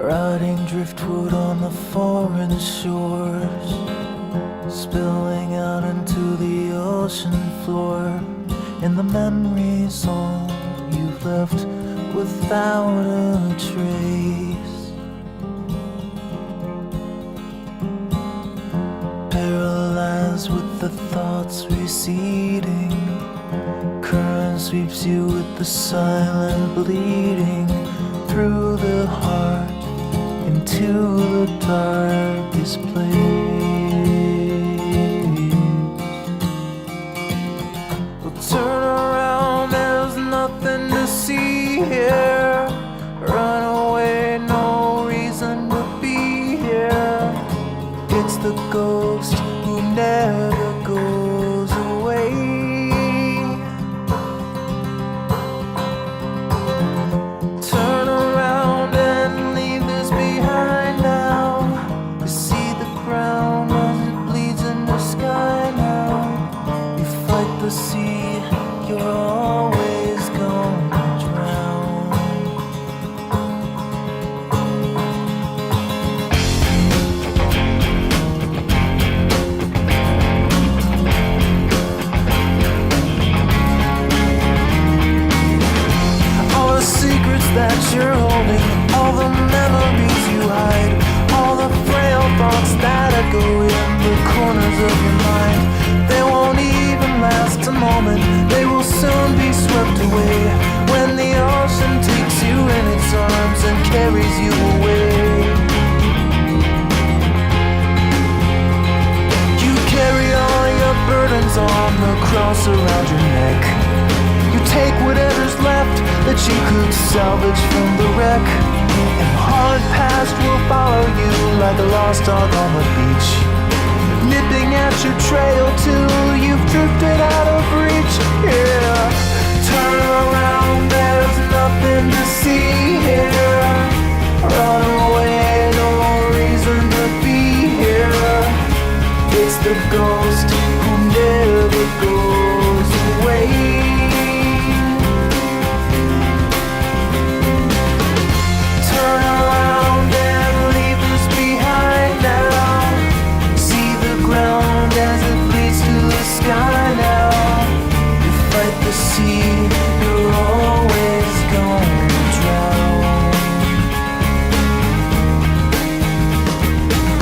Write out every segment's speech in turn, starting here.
rotting driftwood on the foreign shores, spilling out into the ocean floor, and the memories all you've left without a trace. Paralyzed with the thoughts receding, current sweeps you with the silent bleeding through the heart into the darkest place. Well, turn around, there's nothing to see here. Run away, no reason to be here. It's the ghost who never goes away. Turn around and leave this behind now. You see the ground as it bleeds in the sky now. You fight the sea, you're always gonna drown. All the secrets that you're holding, all the memories you hide, all the frail thoughts that echo in the corners of your mind, they won't even last a moment, they will soon be swept away when the ocean takes you in its arms and carries you away. You carry all your burdens on the cross around your neck. You take whatever's left that you could salvage from the wreck, and the hard past will follow you like a lost dog on the beach, nipping at your trail till you've drifted out of reach. Yeah, turn around, there's nothing to see here. Run away, no reason to be here. It's the ghost who never goes away. Turn around and leave this behind now. See the ground as it bleeds to the sky now. You fight the sea, you're always gonna drown.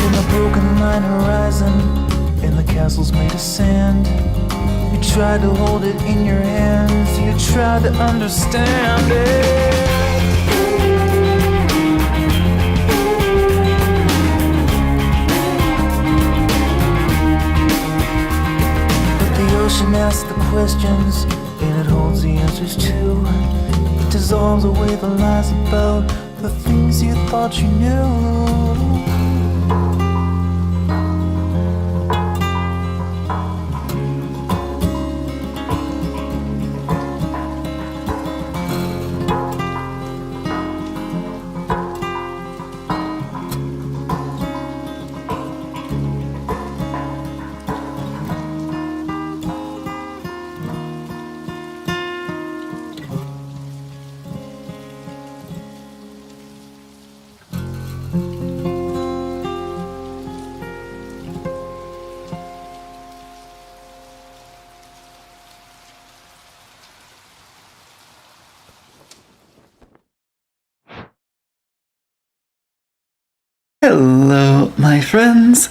In a broken line horizon, in the castles made of sand, you tried to hold it in your hands, you tried to understand it. The ocean asks the questions, and it holds the answers too. It dissolves away the lies about the things you thought you knew. Hello, my friends.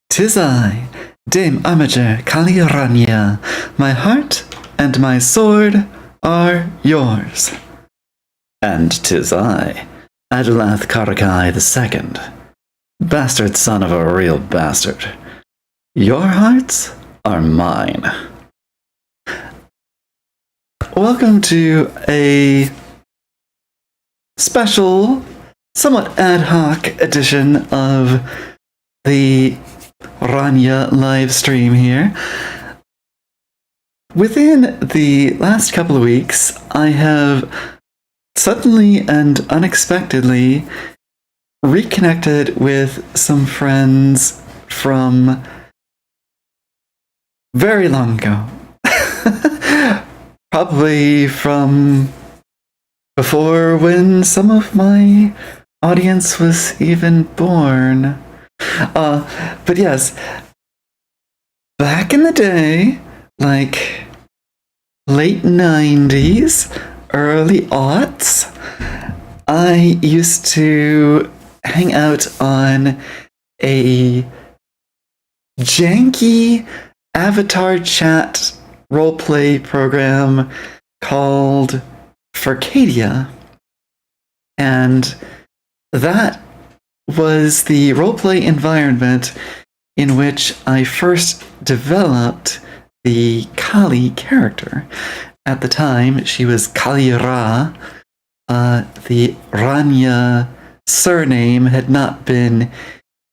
'Tis I, Dame Armiger Kaliranya. My heart and my sword are yours. And 'tis I, Adelath Karakai II, bastard son of a real bastard. Your hearts are mine. Welcome to a special, somewhat ad hoc edition of the Rania live stream here. Within the last couple of weeks, I have suddenly and unexpectedly reconnected with some friends from very long ago. Probably from before, when some of my audience was even born. But yes, back in the day, like late 90s, early aughts, I used to hang out on a janky avatar chat roleplay program called Furcadia. And that was the roleplay environment in which I first developed the Kali character. At the time, she was Kali Ra. The Rania surname had not been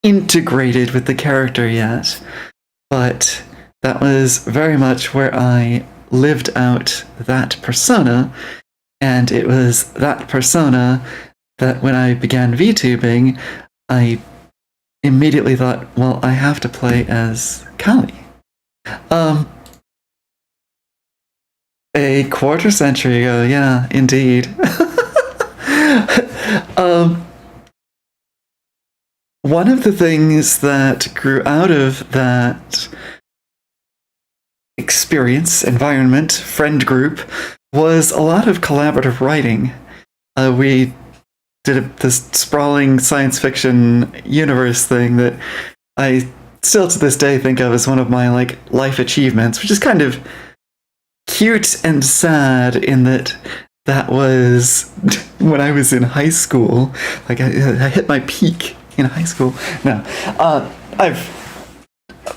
integrated with the character yet, but that was very much where I lived out that persona, and it was that persona that when I began VTubing, I immediately thought, well, I have to play as Kali. A quarter century ago, yeah, indeed. One of the things that grew out of that experience, environment, friend group, was a lot of collaborative writing. We did this sprawling science fiction universe thing that I still to this day think of as one of my like life achievements, which is kind of cute and sad in that that was when I was in high school. Like I hit my peak in high school. No, I've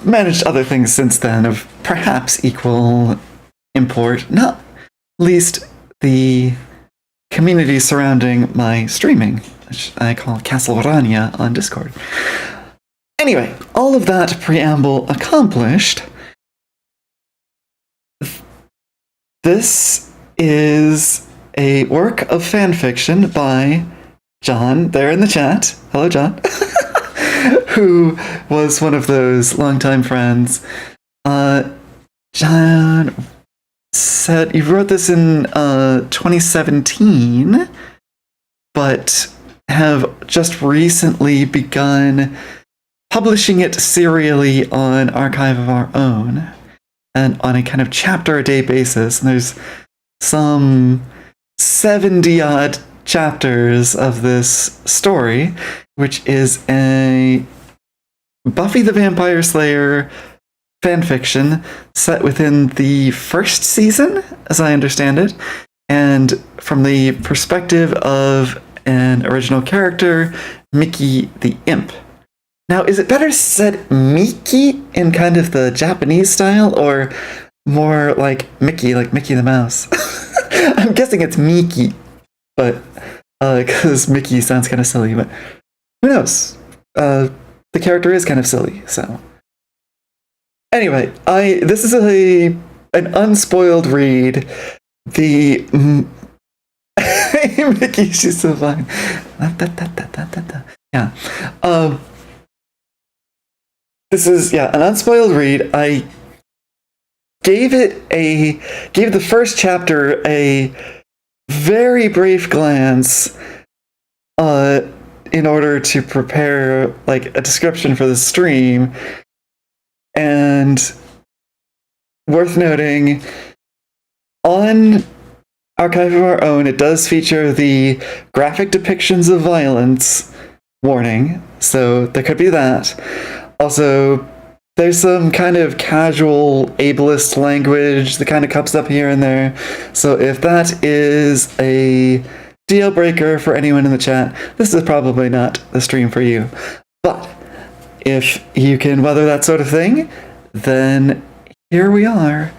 managed other things since then of perhaps equal import, not least the community surrounding my streaming, which I call Castle Rania on Discord. Anyway, all of that preamble accomplished, this is a work of fanfiction by John, there in the chat. Hello, John. Who was one of those longtime friends. John said you wrote this in 2017, but have just recently begun publishing it serially on Archive of Our Own and on a kind of chapter a day basis. And there's some 70 odd chapters of this story, which is a Buffy the Vampire Slayer fanfiction set within the first season, as I understand it, and from the perspective of an original character, Mickey the Imp. Now, is it better said Miki in kind of the Japanese style, or more like Mickey the Mouse? I'm guessing it's Miki, but because Mickey sounds kind of silly, but who knows? The character is kind of silly, so. Anyway, this is an unspoiled read. The Mickey, she's so fine. Yeah. This is an unspoiled read. I gave the first chapter a very brief glance in order to prepare like a description for the stream. And worth noting, on Archive of Our Own, it does feature the graphic depictions of violence warning, so there could be that. Also, there's some kind of casual ableist language that kind of comes up here and there. So if that is a deal breaker for anyone in the chat, this is probably not the stream for you. But if you can weather that sort of thing, then here we are,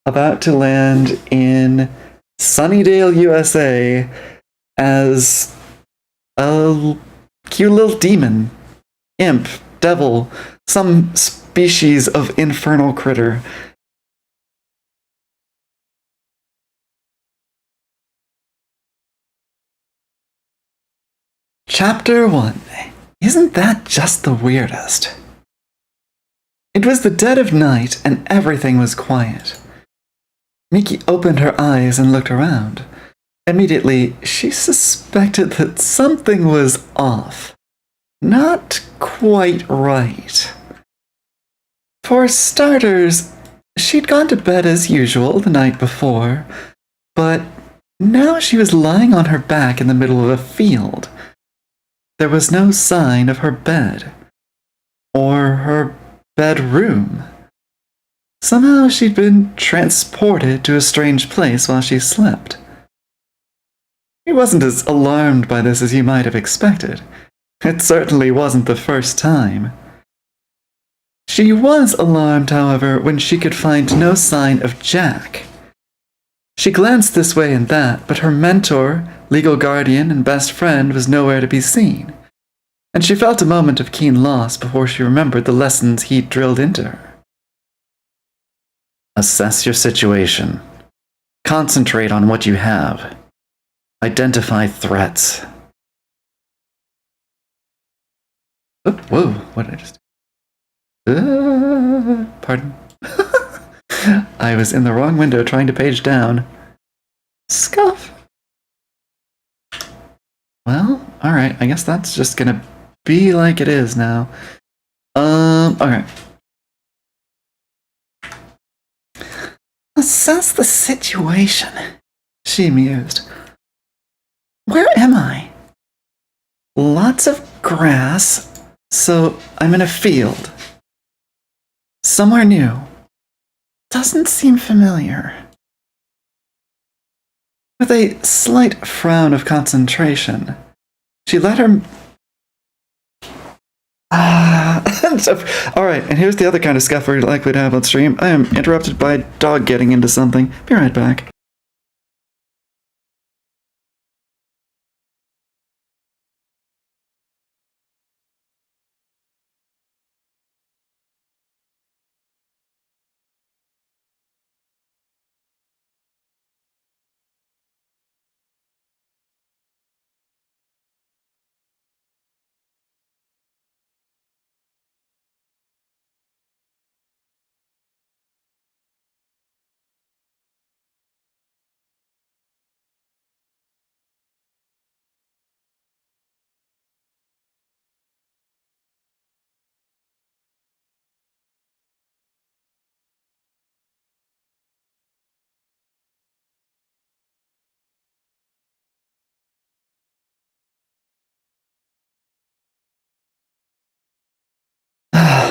about to land in Sunnydale, USA, as a cute little demon, imp, devil, some species of infernal critter. Chapter 1. Isn't that just the weirdest? It was the dead of night and everything was quiet. Miki opened her eyes and looked around. Immediately, she suspected that something was off. Not quite right. For starters, she'd gone to bed as usual the night before, but now she was lying on her back in the middle of a field. There was no sign of her bed. Or her bedroom. Somehow she'd been transported to a strange place while she slept. He wasn't as alarmed by this as you might have expected. It certainly wasn't the first time. She was alarmed, however, when she could find no sign of Jack. She glanced this way and that, but her mentor, legal guardian, and best friend was nowhere to be seen, and she felt a moment of keen loss before she remembered the lessons he'd drilled into her. Assess your situation. Concentrate on what you have. Identify threats. Oh, whoa, what did I just do? Pardon? I was in the wrong window trying to page down. Scuff. Well, alright, I guess that's just gonna be like it is now. Okay. Assess the situation, she mused. Where am I? Lots of grass, so I'm in a field. Somewhere new. Doesn't seem familiar. With a slight frown of concentration, she let her... Alright, and here's the other kind of scuff we're likely to have on stream. I am interrupted by a dog getting into something. Be right back.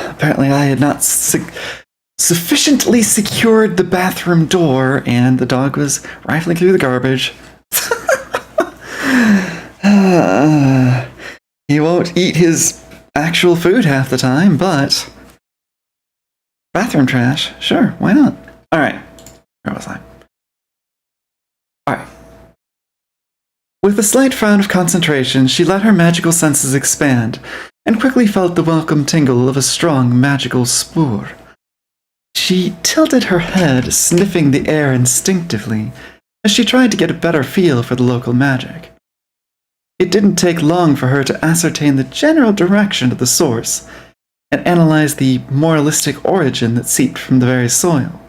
Apparently I had not sufficiently secured the bathroom door, and the dog was rifling through the garbage. He won't eat his actual food half the time, but... bathroom trash? Sure, why not? Alright, where was I? Alright. With a slight frown of concentration, she let her magical senses expand, and quickly felt the welcome tingle of a strong magical spore. She tilted her head, sniffing the air instinctively, as she tried to get a better feel for the local magic. It didn't take long for her to ascertain the general direction of the source, and analyze the moralistic origin that seeped from the very soil.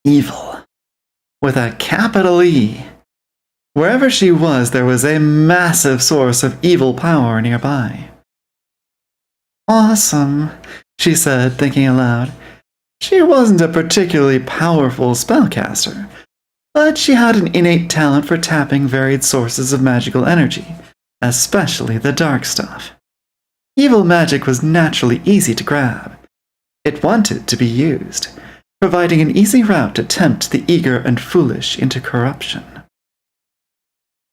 Evil. With a capital E. Wherever she was, there was a massive source of evil power nearby. Awesome, she said, thinking aloud. She wasn't a particularly powerful spellcaster, but she had an innate talent for tapping varied sources of magical energy, especially the dark stuff. Evil magic was naturally easy to grab. It wanted to be used, providing an easy route to tempt the eager and foolish into corruption.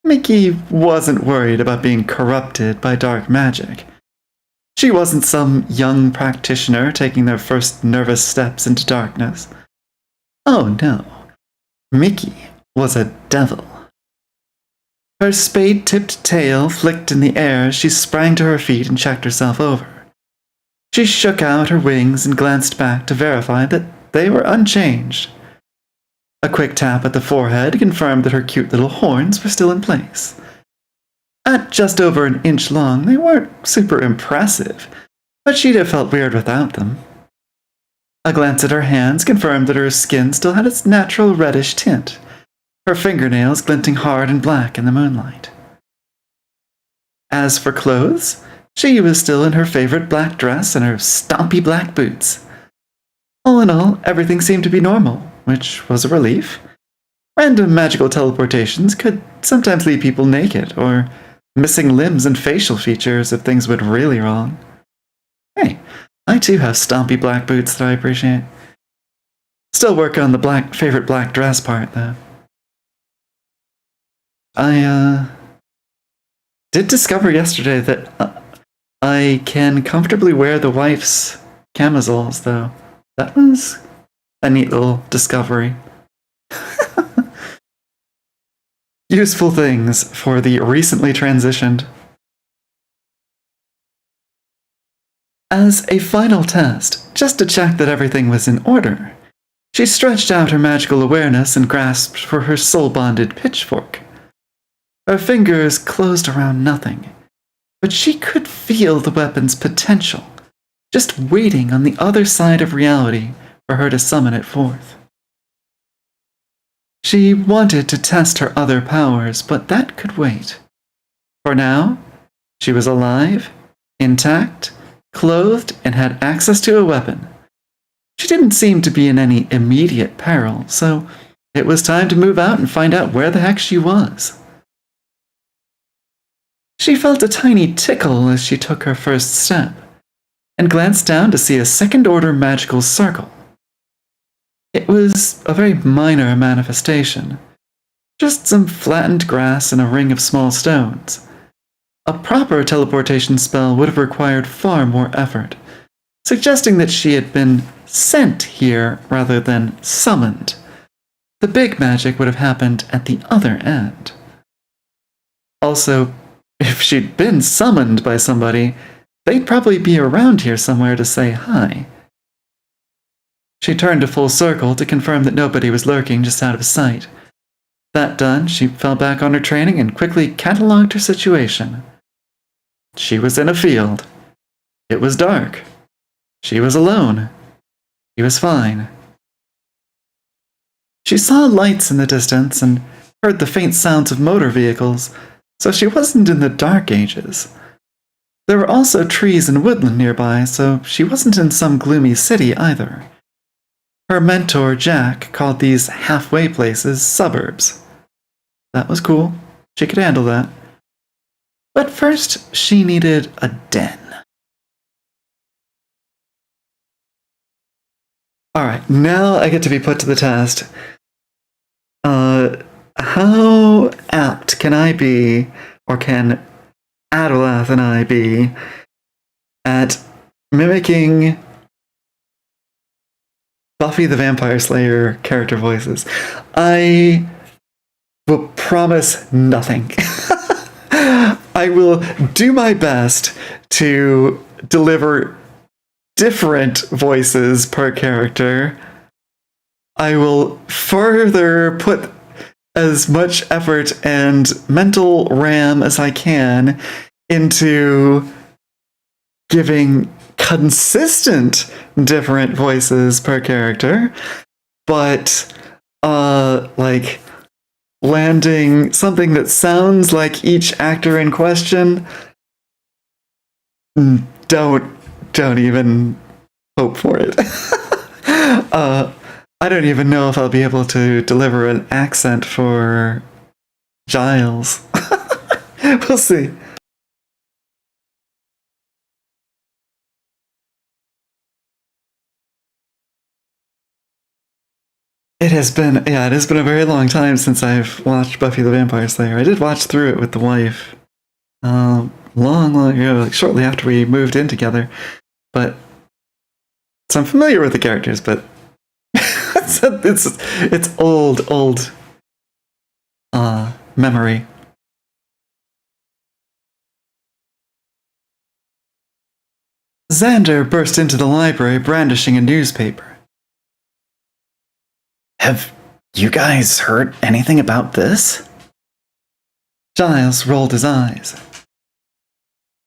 Mickey wasn't worried about being corrupted by dark magic. She wasn't some young practitioner taking their first nervous steps into darkness. Oh no, Mickey was a devil. Her spade-tipped tail flicked in the air as she sprang to her feet and checked herself over. She shook out her wings and glanced back to verify that they were unchanged. A quick tap at the forehead confirmed that her cute little horns were still in place. At just over an inch long, they weren't super impressive, but she'd have felt weird without them. A glance at her hands confirmed that her skin still had its natural reddish tint, her fingernails glinting hard and black in the moonlight. As for clothes, she was still in her favorite black dress and her stompy black boots. All in all, everything seemed to be normal, which was a relief. Random magical teleportations could sometimes leave people naked, or missing limbs and facial features if things went really wrong. Hey, I too have stompy black boots that I appreciate. Still working on the favorite black dress part, though. I did discover yesterday that I can comfortably wear the wife's camisoles, though. That was a neat little discovery. Useful things for the recently transitioned. As a final test, just to check that everything was in order, she stretched out her magical awareness and grasped for her soul-bonded pitchfork. Her fingers closed around nothing, but she could feel the weapon's potential, just waiting on the other side of reality for her to summon it forth. She wanted to test her other powers, but that could wait. For now, she was alive, intact, clothed, and had access to a weapon. She didn't seem to be in any immediate peril, so it was time to move out and find out where the heck she was. She felt a tiny tickle as she took her first step, and glanced down to see a second-order magical circle. It was a very minor manifestation, just some flattened grass and a ring of small stones. A proper teleportation spell would have required far more effort, suggesting that she had been sent here rather than summoned. The big magic would have happened at the other end. Also, if she'd been summoned by somebody, they'd probably be around here somewhere to say hi. She turned to full circle to confirm that nobody was lurking just out of sight. That done, she fell back on her training and quickly catalogued her situation. She was in a field. It was dark. She was alone. He was fine. She saw lights in the distance and heard the faint sounds of motor vehicles, so she wasn't in the Dark Ages. There were also trees and woodland nearby, so she wasn't in some gloomy city either. Her mentor, Jack, called these halfway places suburbs. That was cool. She could handle that. But first, she needed a den. Alright, now I get to be put to the test. How apt can I be, or can Adelath and I be, at mimicking Buffy the Vampire Slayer character voices? I will promise nothing. I will do my best to deliver different voices per character. I will further put as much effort and mental RAM as I can into giving consistent different voices per character, but like landing something that sounds like each actor in question, don't even hope for it. I don't even know if I'll be able to deliver an accent for Giles. We'll see. It has been a very long time since I've watched Buffy the Vampire Slayer. I did watch through it with the wife long ago, like shortly after we moved in together. But so I'm familiar with the characters, but it's old memory. Xander burst into the library brandishing a newspaper. Have you guys heard anything about this? Giles rolled his eyes.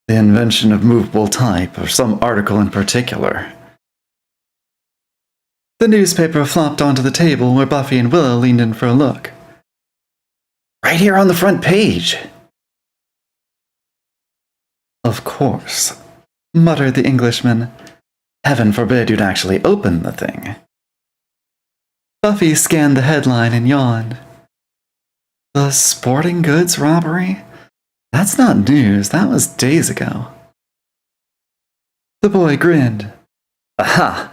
The invention of movable type, or some article in particular. The newspaper flopped onto the table where Buffy and Willow leaned in for a look. Right here on the front page. Of course, muttered the Englishman. Heaven forbid you'd actually open the thing. Buffy scanned the headline and yawned. The sporting goods robbery? That's not news, that was days ago. The boy grinned. Aha!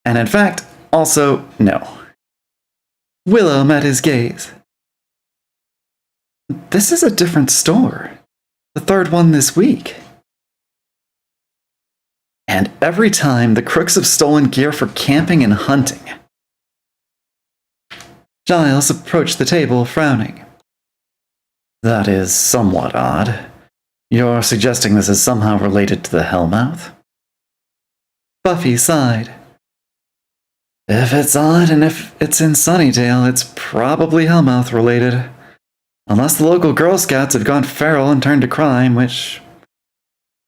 And in fact, also, no. Willow met his gaze. This is a different store. The third one this week. And every time the crooks have stolen gear for camping and hunting. Giles approached the table, frowning. That is somewhat odd. You're suggesting this is somehow related to the Hellmouth? Buffy sighed. If it's odd and if it's in Sunnydale, it's probably Hellmouth related. Unless the local Girl Scouts had gone feral and turned to crime, which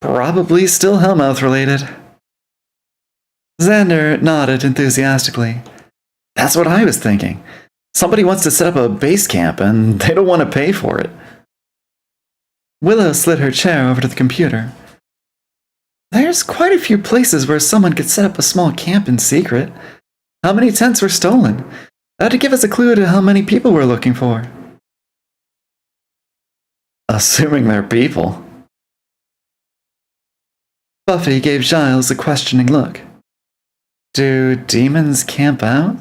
probably still Hellmouth related. Xander nodded enthusiastically. That's what I was thinking. Somebody wants to set up a base camp and they don't want to pay for it. Willow slid her chair over to the computer. There's quite a few places where someone could set up a small camp in secret. How many tents were stolen? That'd give us a clue to how many people we're looking for. Assuming they're people. Buffy gave Giles a questioning look. Do demons camp out?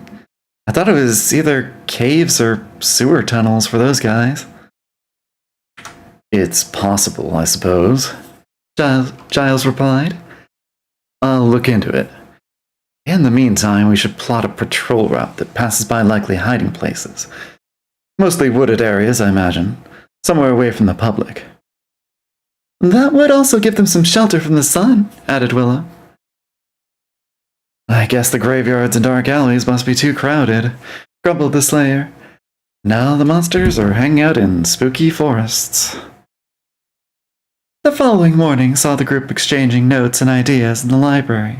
I thought it was either caves or sewer tunnels for those guys. It's possible, I suppose, Giles replied. I'll look into it. In the meantime, we should plot a patrol route that passes by likely hiding places. Mostly wooded areas, I imagine. Somewhere away from the public. That would also give them some shelter from the sun, added Willow. I guess the graveyards and dark alleys must be too crowded, grumbled the Slayer. Now the monsters are hanging out in spooky forests. The following morning saw the group exchanging notes and ideas in the library.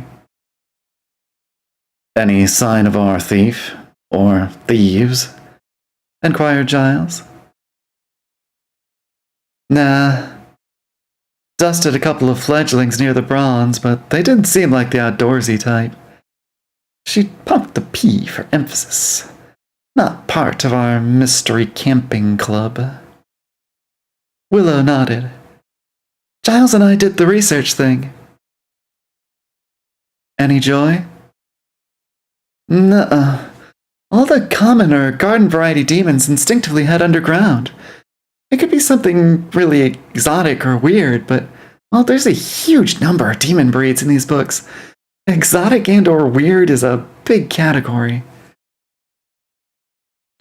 Any sign of our thief? Or thieves? Inquired Giles. Nah. Dusted a couple of fledglings near the bronze, but they didn't seem like the outdoorsy type. She pumped the P for emphasis. Not part of our mystery camping club. Willow nodded. Giles and I did the research thing. Any joy? Nuh-uh. All the common or garden variety demons instinctively head underground. It could be something really exotic or weird, but, well, there's a huge number of demon breeds in these books. Exotic and or weird is a big category.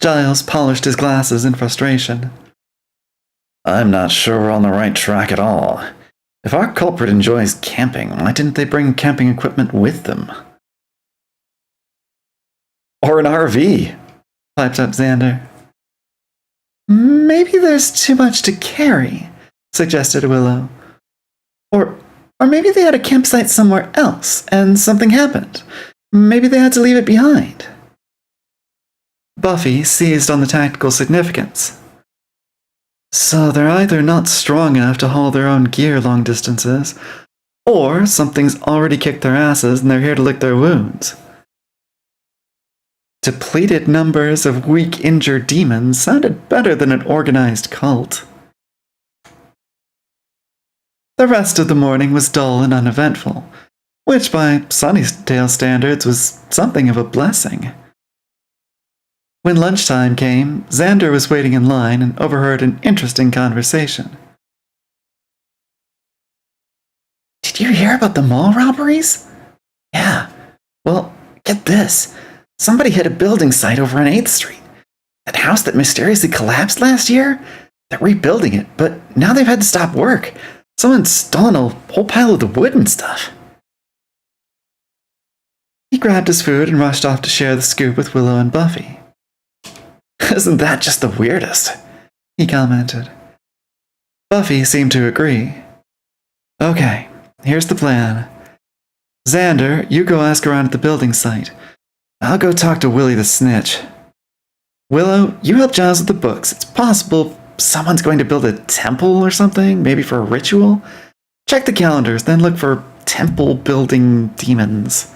Giles polished his glasses in frustration. I'm not sure we're on the right track at all. If our culprit enjoys camping, why didn't they bring camping equipment with them? Or an RV, piped up Xander. Maybe there's too much to carry, suggested Willow. Or maybe they had a campsite somewhere else, and something happened. Maybe they had to leave it behind. Buffy seized on the tactical significance. So they're either not strong enough to haul their own gear long distances, or something's already kicked their asses and they're here to lick their wounds. Depleted numbers of weak, injured demons sounded better than an organized cult. The rest of the morning was dull and uneventful, which by Sunnydale standards was something of a blessing. When lunchtime came, Xander was waiting in line and overheard an interesting conversation. Did you hear about the mall robberies? Yeah. Well, get this. Somebody hit a building site over on 8th Street. That house that mysteriously collapsed last year? They're rebuilding it, but now they've had to stop work. Someone's stolen a whole pile of the wood and stuff. He grabbed his food and rushed off to share the scoop with Willow and Buffy. Isn't that just the weirdest? He commented. Buffy seemed to agree. Okay, here's the plan. Xander, you go ask around at the building site. I'll go talk to Willie the Snitch. Willow, you help Giles with the books. It's possible someone's going to build a temple or something, maybe for a ritual. Check the calendars, then look for temple building demons.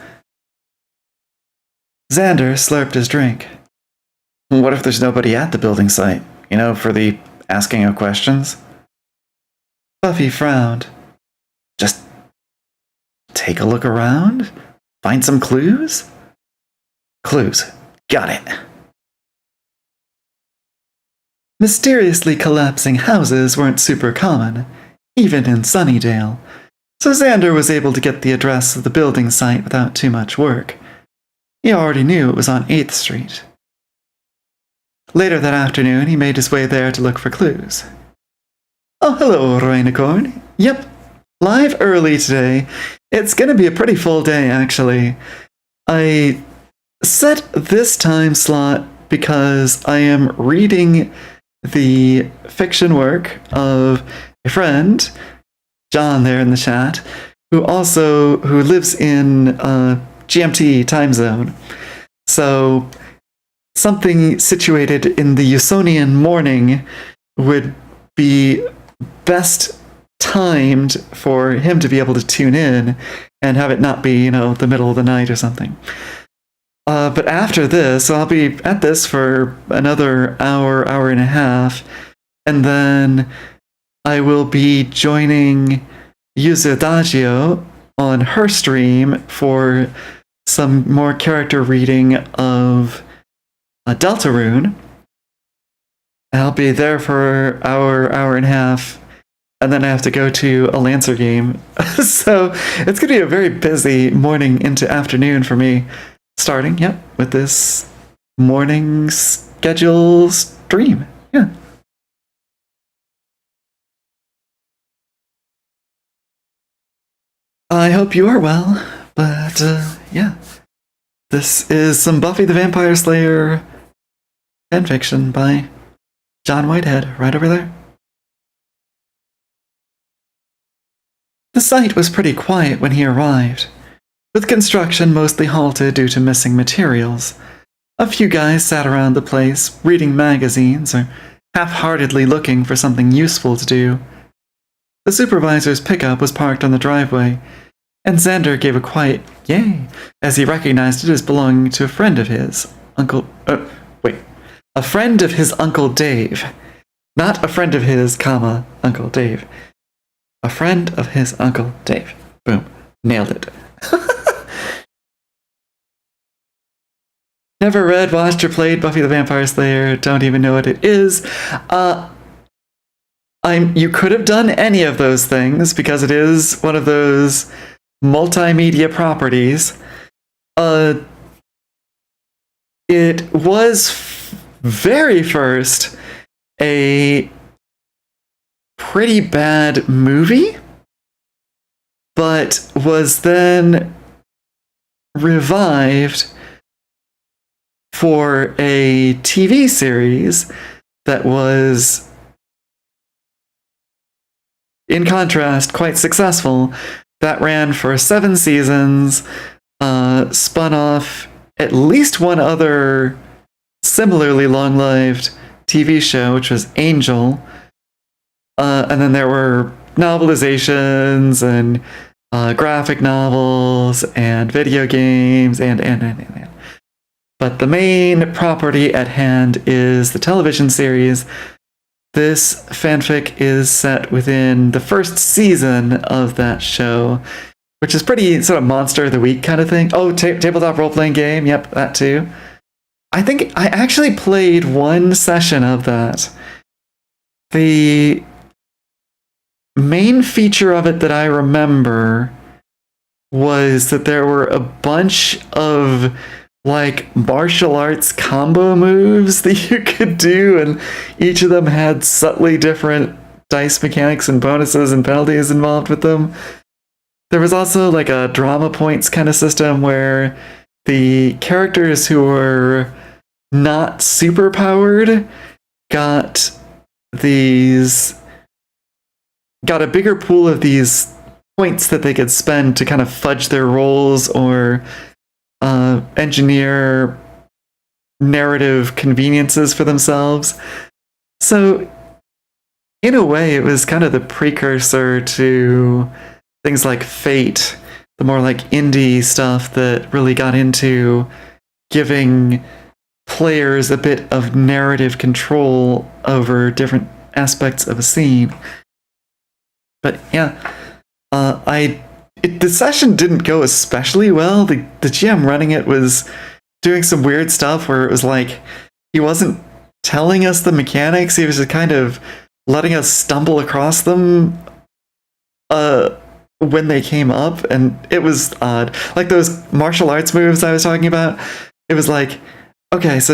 Xander slurped his drink. What if there's nobody at the building site? You know, for the asking of questions? Buffy frowned. Just take a look around? Find some clues? Clues. Got it. Mysteriously collapsing houses weren't super common, even in Sunnydale, so Xander was able to get the address of the building site without too much work. He already knew it was on 8th Street. Later that afternoon, he made his way there to look for clues. Oh, hello, Rainicorn. Yep, live early today. It's gonna be a pretty full day, actually. I set this time slot because I am reading the fiction work of a friend, John there in the chat, who lives in GMT time zone. So something situated in the Usonian morning would be best timed for him to be able to tune in and have it not be, the middle of the night or something. But after this, I'll be at this for another hour and a half, and then I will be joining Yuzadagio on her stream for some more character reading of Deltarune. I'll be there for hour and a half, and then I have to go to a Lancer game. So it's going to be a very busy morning into afternoon for me. Starting, with this morning schedule stream. Yeah. I hope you are well, but this is some Buffy the Vampire Slayer fanfiction by John Whitehead, right over there. The site was pretty quiet when he arrived, with construction mostly halted due to missing materials. A few guys sat around the place, reading magazines or half-heartedly looking for something useful to do. The supervisor's pickup was parked on the driveway, and Xander gave a quiet yay as he recognized it as belonging to a friend of his, a friend of his Uncle Dave. Not a friend of his, Uncle Dave. A friend of his Uncle Dave. Boom. Nailed it. Never read, watched, or played Buffy the Vampire Slayer. Don't even know what it is. You could have done any of those things because it is one of those multimedia properties. It was very first a pretty bad movie, but was then revived for a TV series that was, in contrast, quite successful. That ran for 7 seasons, spun off at least one other similarly long-lived TV show, which was Angel. And then there were novelizations and graphic novels and video games and. But the main property at hand is the television series. This fanfic is set within the first season of that show, which is pretty sort of Monster of the Week kind of thing. Oh, tabletop role-playing game. Yep, that too. I think I actually played one session of that. The main feature of it that I remember was that there were a bunch of martial arts combo moves that you could do, and each of them had subtly different dice mechanics and bonuses and penalties involved with them. There was also a drama points kind of system where the characters who were not super powered got a bigger pool of these points that they could spend to kind of fudge their rolls or engineer narrative conveniences for themselves. So, in a way, it was kind of the precursor to things like Fate, the more like indie stuff that really got into giving players a bit of narrative control over different aspects of a scene. But yeah, the session didn't go especially well. The GM running it was doing some weird stuff where it was like he wasn't telling us the mechanics. He was just kind of letting us stumble across them when they came up, and it was odd. Like those martial arts moves I was talking about, it was like, okay, so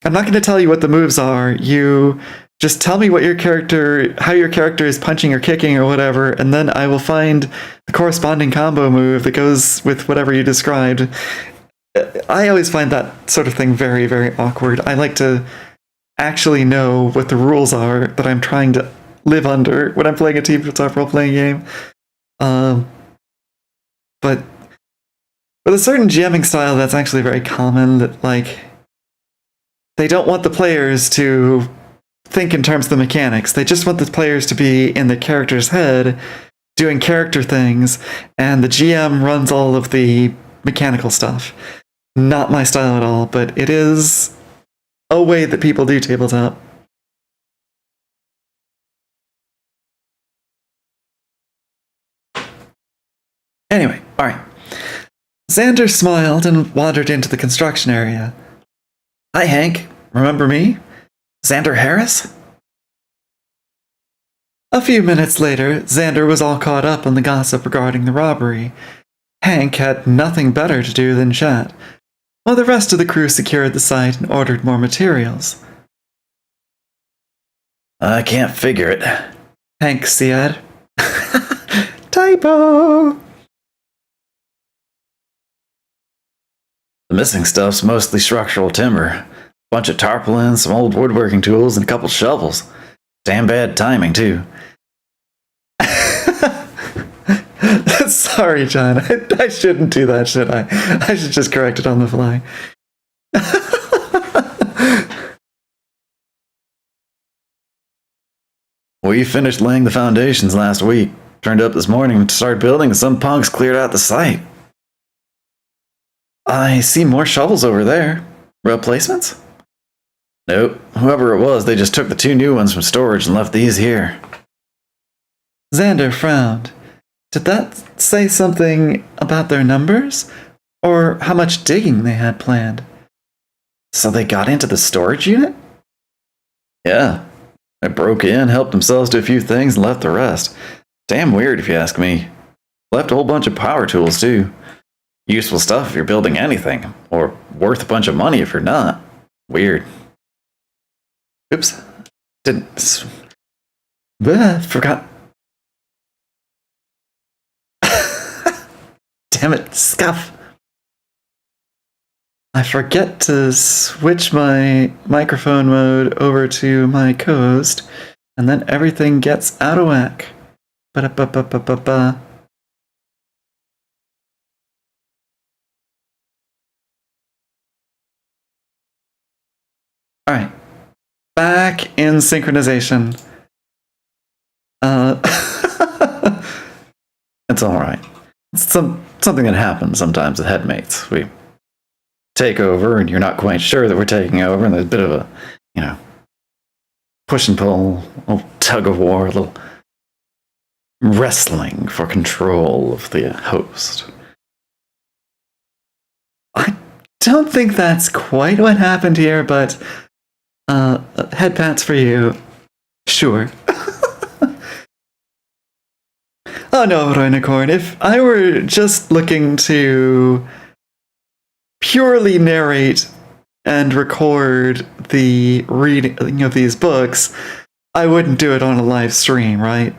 I'm not going to tell you what the moves are. You just tell me how your character is punching or kicking or whatever, and then I will find the corresponding combo move that goes with whatever you described. I always find that sort of thing very, very awkward. I like to actually know what the rules are that I'm trying to live under when I'm playing a tabletop role-playing game. But with a certain GMing style, that's actually very common, that like they don't want the players to think in terms of the mechanics. They just want the players to be in the character's head doing character things, and the GM runs all of the mechanical stuff. Not my style at all, but it is a way that people do tabletop. Anyway, alright. Xander smiled and wandered into the construction area. Hi, Hank. Remember me? Xander Harris? A few minutes later, Xander was all caught up on the gossip regarding the robbery. Hank had nothing better to do than chat, while the rest of the crew secured the site and ordered more materials. I can't figure it, Hank said. Typo! The missing stuff's mostly structural timber. Bunch of tarpaulins, some old woodworking tools, and a couple shovels. Damn bad timing, too. Sorry, John. I shouldn't do that, should I? I should just correct it on the fly. We finished laying the foundations last week. Turned up this morning to start building, and some punks cleared out the site. I see more shovels over there. Replacements? Nope. Whoever it was, they just took the 2 new ones from storage and left these here. Xander frowned. Did that say something about their numbers? Or how much digging they had planned? So they got into the storage unit? Yeah. They broke in, helped themselves to a few things, and left the rest. Damn weird if you ask me. Left a whole bunch of power tools too. Useful stuff if you're building anything, or worth a bunch of money if you're not. Weird. Oops. Didn't... Forgot. Damn it, scuff. I forget to switch my microphone mode over to my co-host, and then everything gets out of whack. Ba-da-ba-ba-ba-ba-ba. Alright. Back in synchronization. It's alright. It's something that happens sometimes with headmates. We take over, and you're not quite sure that we're taking over, and there's a bit of a, push and pull, a little tug of war, a little wrestling for control of the host. I don't think that's quite what happened here, but head pats for you. Sure. Oh no, Reunicorn, if I were just looking to purely narrate and record the reading of these books, I wouldn't do it on a live stream, right?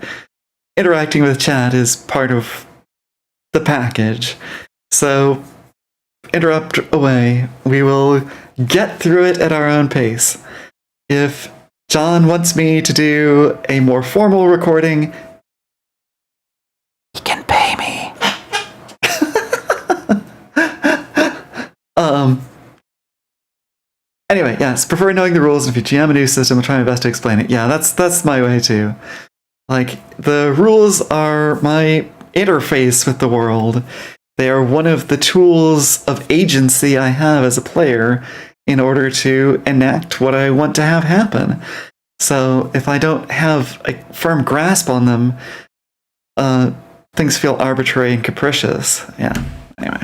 Interacting with chat is part of the package. So, interrupt away. We will get through it at our own pace. If John wants me to do a more formal recording, he can pay me. Anyway, yes, prefer knowing the rules, and if you GM a new system, I'll try my best to explain it. Yeah, that's my way too. Like, the rules are my interface with the world. They are one of the tools of agency I have as a player in order to enact what I want to have happen. So if I don't have a firm grasp on them, things feel arbitrary and capricious. Yeah, anyway.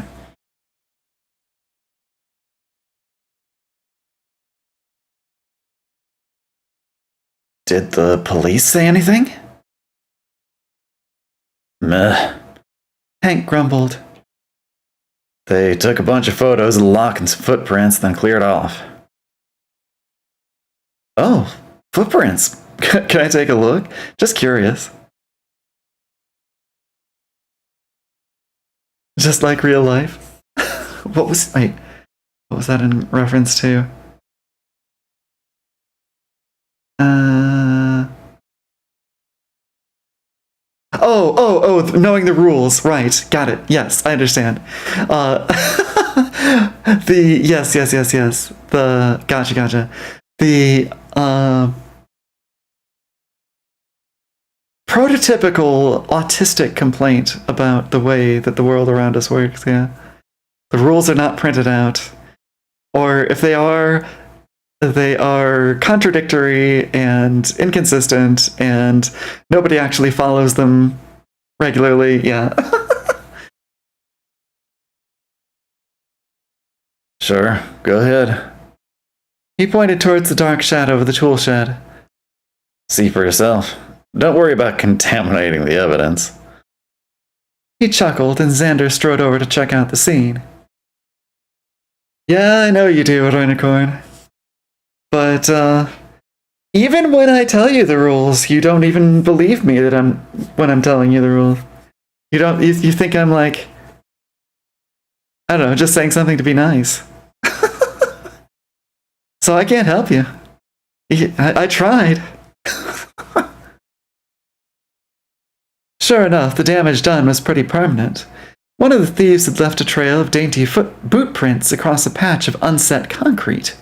Did the police say anything? Meh. Hank grumbled. They took a bunch of photos of the lock and some footprints, then cleared off. Oh, footprints. Can I take a look? Just curious. Just like real life. What was that in reference to? Knowing the rules, right? Got it. Yes, I understand. Yes. The gotcha. The prototypical autistic complaint about the way that the world around us works. Yeah, the rules are not printed out, or if they are contradictory and inconsistent, and nobody actually follows them regularly. Yeah. Sure, go ahead. He pointed towards the dark shadow of the tool shed. See for yourself. Don't worry about contaminating the evidence. He chuckled, and Xander strode over to check out the scene. Yeah, I know you do, Rhinocorn. But, even when I tell you the rules, you don't even believe me when I'm telling you the rules. You think I'm like, I don't know, just saying something to be nice. So I can't help you. I tried. Sure enough, the damage done was pretty permanent. One of the thieves had left a trail of dainty boot prints across a patch of unset concrete.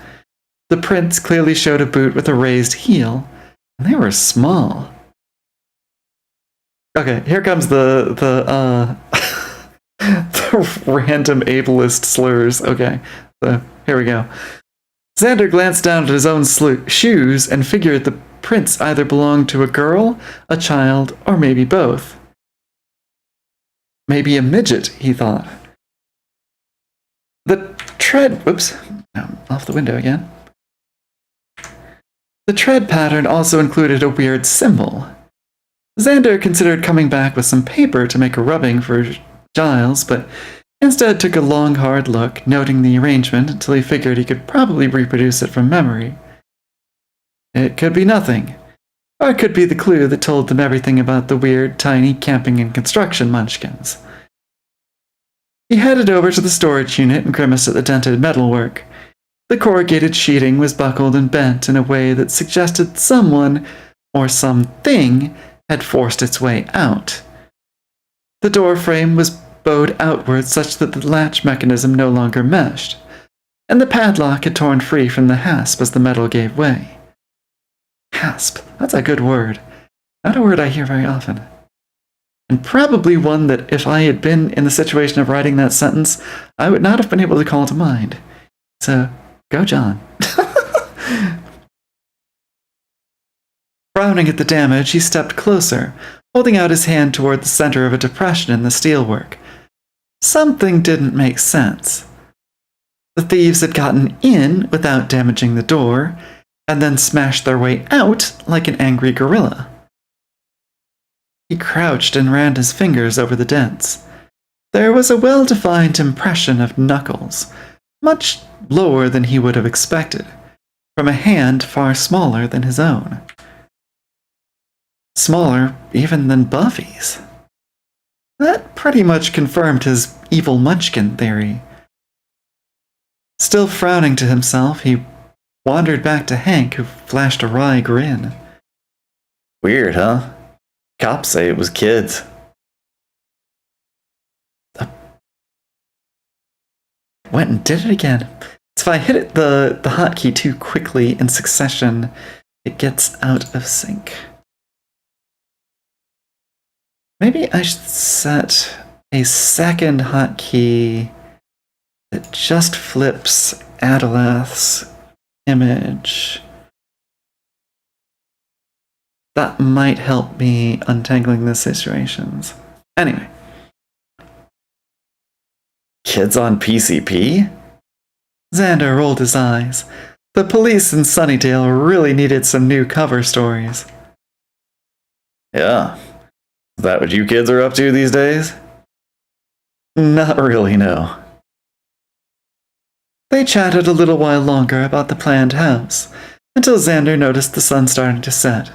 The prints clearly showed a boot with a raised heel, and they were small. Okay, here comes the random ableist slurs. Okay, so here we go. Xander glanced down at his own shoes and figured the prints either belonged to a girl, a child, or maybe both. Maybe a midget, he thought. Oops, off the window again. The tread pattern also included a weird symbol. Xander considered coming back with some paper to make a rubbing for Giles, but instead took a long, hard look, noting the arrangement until he figured he could probably reproduce it from memory. It could be nothing, or it could be the clue that told them everything about the weird, tiny camping and construction munchkins. He headed over to the storage unit and grimaced at the dented metalwork. The corrugated sheeting was buckled and bent in a way that suggested someone, or something, had forced its way out. The door frame was bowed outward such that the latch mechanism no longer meshed, and the padlock had torn free from the hasp as the metal gave way. Hasp, that's a good word. Not a word I hear very often. And probably one that if I had been in the situation of writing that sentence, I would not have been able to call to mind. So, go John. Frowning at the damage, he stepped closer, holding out his hand toward the center of a depression in the steelwork. Something didn't make sense. The thieves had gotten in without damaging the door, and then smashed their way out like an angry gorilla. He crouched and ran his fingers over the dents. There was a well-defined impression of knuckles, much lower than he would have expected, from a hand far smaller than his own. Smaller even than Buffy's. That pretty much confirmed his evil munchkin theory. Still frowning to himself, he wandered back to Hank, who flashed a wry grin. Weird, huh? Cops say it was kids. Went and did it again. So if I hit the hotkey too quickly in succession, it gets out of sync. Maybe I should set a second hotkey that just flips Adelath's image. That might help me untangling the situations. Anyway. Kids on PCP? Xander rolled his eyes. The police in Sunnydale really needed some new cover stories. Yeah. Is that what you kids are up to these days? Not really, no. They chatted a little while longer about the planned house, until Xander noticed the sun starting to set.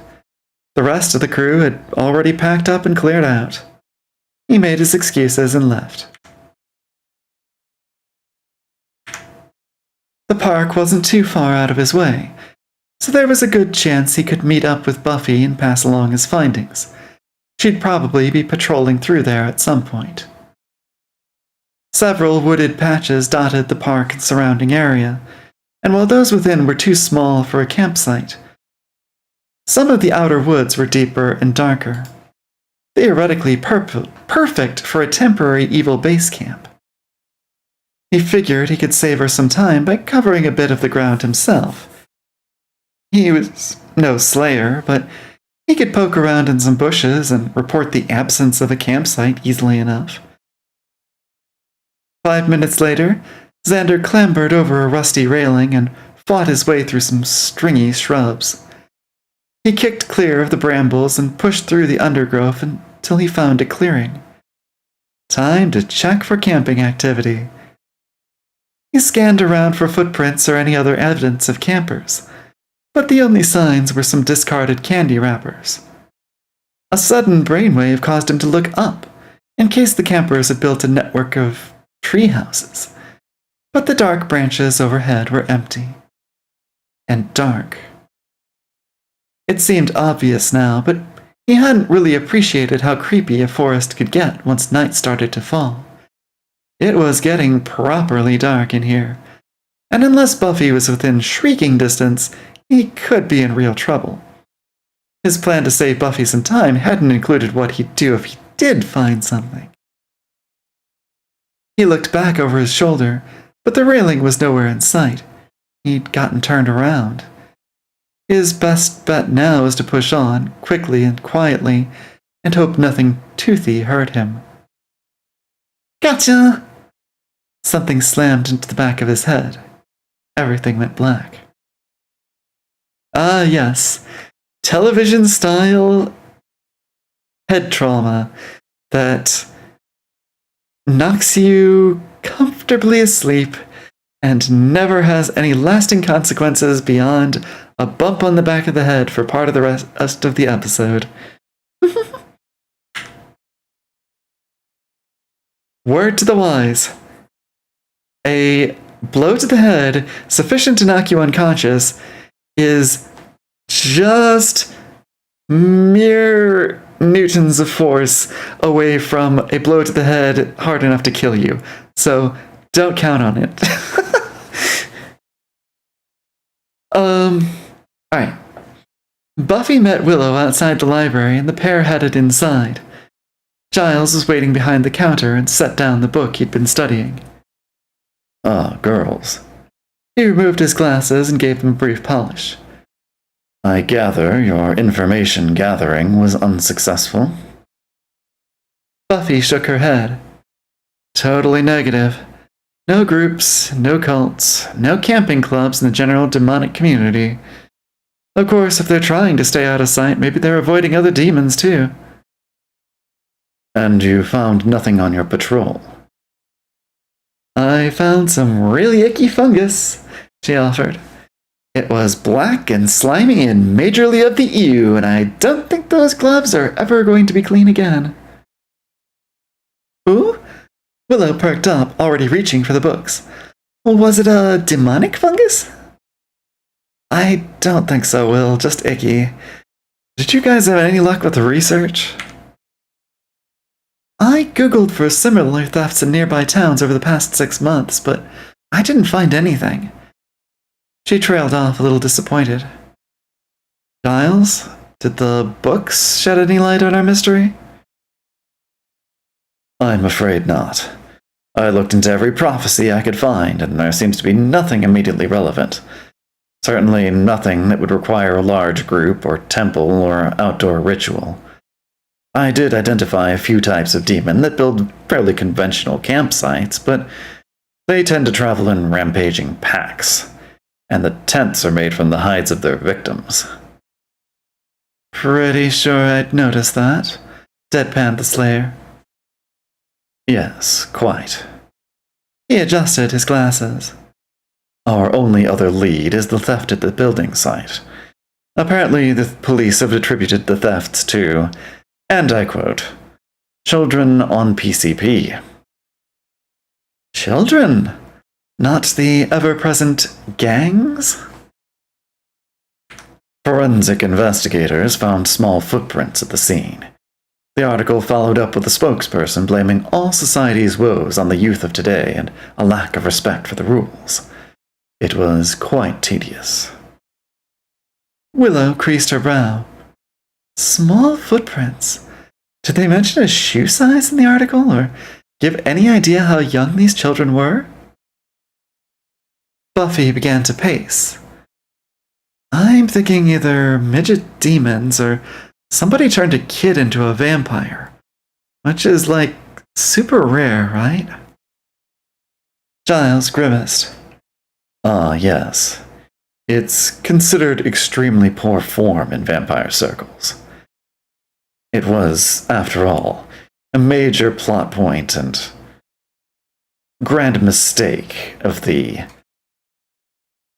The rest of the crew had already packed up and cleared out. He made his excuses and left. The park wasn't too far out of his way, so there was a good chance he could meet up with Buffy and pass along his findings. She'd probably be patrolling through there at some point. Several wooded patches dotted the park and surrounding area, and while those within were too small for a campsite, some of the outer woods were deeper and darker, theoretically perfect for a temporary evil base camp. He figured he could save her some time by covering a bit of the ground himself. He was no slayer, but he could poke around in some bushes and report the absence of a campsite easily enough. 5 minutes later, Xander clambered over a rusty railing and fought his way through some stringy shrubs. He kicked clear of the brambles and pushed through the undergrowth until he found a clearing. Time to check for camping activity. He scanned around for footprints or any other evidence of campers, but the only signs were some discarded candy wrappers. A sudden brainwave caused him to look up, in case the campers had built a network of tree houses, but the dark branches overhead were empty. And dark. It seemed obvious now, but he hadn't really appreciated how creepy a forest could get once night started to fall. It was getting properly dark in here, and unless Buffy was within shrieking distance, he could be in real trouble. His plan to save Buffy some time hadn't included what he'd do if he did find something. He looked back over his shoulder, but the railing was nowhere in sight. He'd gotten turned around. His best bet now was to push on, quickly and quietly, and hope nothing toothy hurt him. Gotcha! Something slammed into the back of his head. Everything went black. Ah, yes. Television-style head trauma that knocks you comfortably asleep and never has any lasting consequences beyond a bump on the back of the head for part of the rest of the episode. Word to the wise. A blow to the head sufficient to knock you unconscious is just mere newtons of force away from a blow to the head hard enough to kill you. So don't count on it. Alright. Buffy met Willow outside the library and the pair headed inside. Giles was waiting behind the counter and set down the book he'd been studying. Ah, girls. He removed his glasses and gave them a brief polish. I gather your information gathering was unsuccessful. Buffy shook her head. Totally negative. No groups, no cults, no camping clubs in the general demonic community. Of course, if they're trying to stay out of sight, maybe they're avoiding other demons too. And you found nothing on your patrol? I found some really icky fungus, she offered. It was black and slimy and majorly of the ew, and I don't think those gloves are ever going to be clean again. Ooh? Willow perked up, already reaching for the books. Was it a demonic fungus? I don't think so, Will. Just icky. Did you guys have any luck with the research? I googled for similar thefts in nearby towns over the past 6 months, but I didn't find anything. She trailed off a little disappointed. Giles, did the books shed any light on our mystery? I'm afraid not. I looked into every prophecy I could find, and there seems to be nothing immediately relevant. Certainly nothing that would require a large group, or temple, or outdoor ritual. I did identify a few types of demon that build fairly conventional campsites, but they tend to travel in rampaging packs, and the tents are made from the hides of their victims. Pretty sure I'd noticed that, deadpanned the Slayer. Yes, quite. He adjusted his glasses. Our only other lead is the theft at the building site. Apparently, the police have attributed the thefts to, and I quote, children on PCP. Children? Not the ever-present gangs? Forensic investigators found small footprints at the scene. The article followed up with a spokesperson blaming all society's woes on the youth of today and a lack of respect for the rules. It was quite tedious. Willow creased her brow. Small footprints. Did they mention a shoe size in the article, or give any idea how young these children were? Buffy began to pace. I'm thinking either midget demons or somebody turned a kid into a vampire, which is like super rare, right? Giles grimaced. Ah, yes. It's considered extremely poor form in vampire circles. It was, after all, a major plot point and grand mistake of the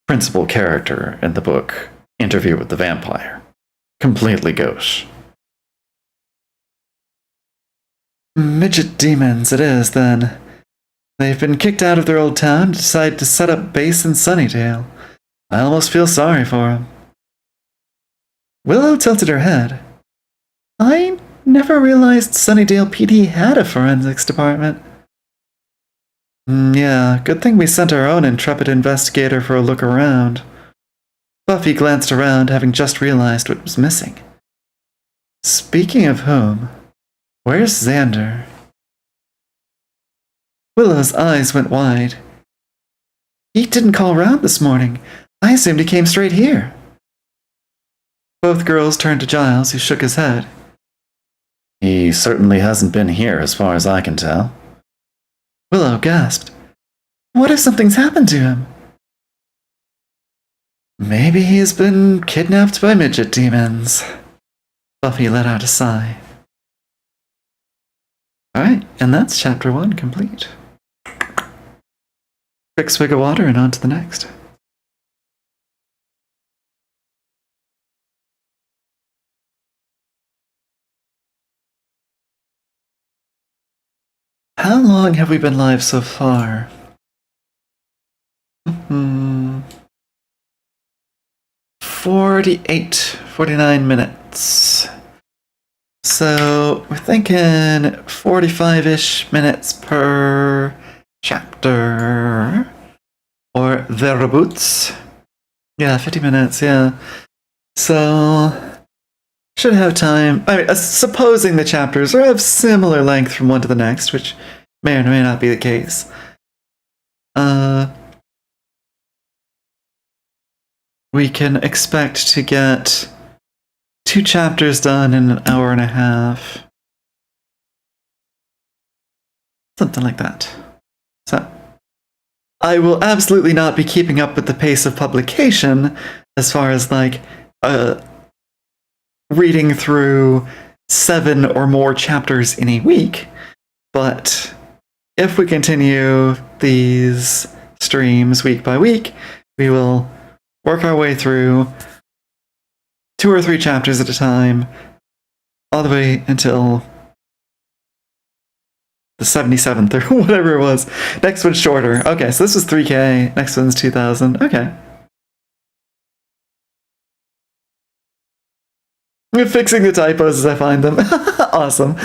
principal character in the book, Interview with the Vampire. Completely gauche. Midget demons it is, then. They've been kicked out of their old town and decided to set up base in Sunnydale. I almost feel sorry for them. Willow tilted her head. I never realized Sunnydale PD had a forensics department. Yeah, good thing we sent our own intrepid investigator for a look around. Buffy glanced around, having just realized what was missing. Speaking of whom, where's Xander? Willow's eyes went wide. He didn't call round this morning. I assumed he came straight here. Both girls turned to Giles, who shook his head. He certainly hasn't been here as far as I can tell. Willow gasped. What if something's happened to him? Maybe he's been kidnapped by midget demons. Buffy let out a sigh. Alright, and that's chapter 1 complete. Quick swig of water and on to the next. How long have we been live so far? 49 minutes. So we're thinking 45-ish minutes per chapter. Or thereabouts. Yeah, 50 minutes, yeah. So should have time. I mean, supposing the chapters are of similar length from one to the next, which may or may not be the case. We can expect to get 2 chapters done in an hour and a half. Something like that. So, I will absolutely not be keeping up with the pace of publication as far as, like, reading through 7 or more chapters in a week, but if we continue these streams week by week, we will work our way through 2 or 3 chapters at a time, all the way until the 77th or whatever it was. Next one's shorter. Okay, so this was 3K, next one's 2,000. Okay. I'm fixing the typos as I find them. Awesome.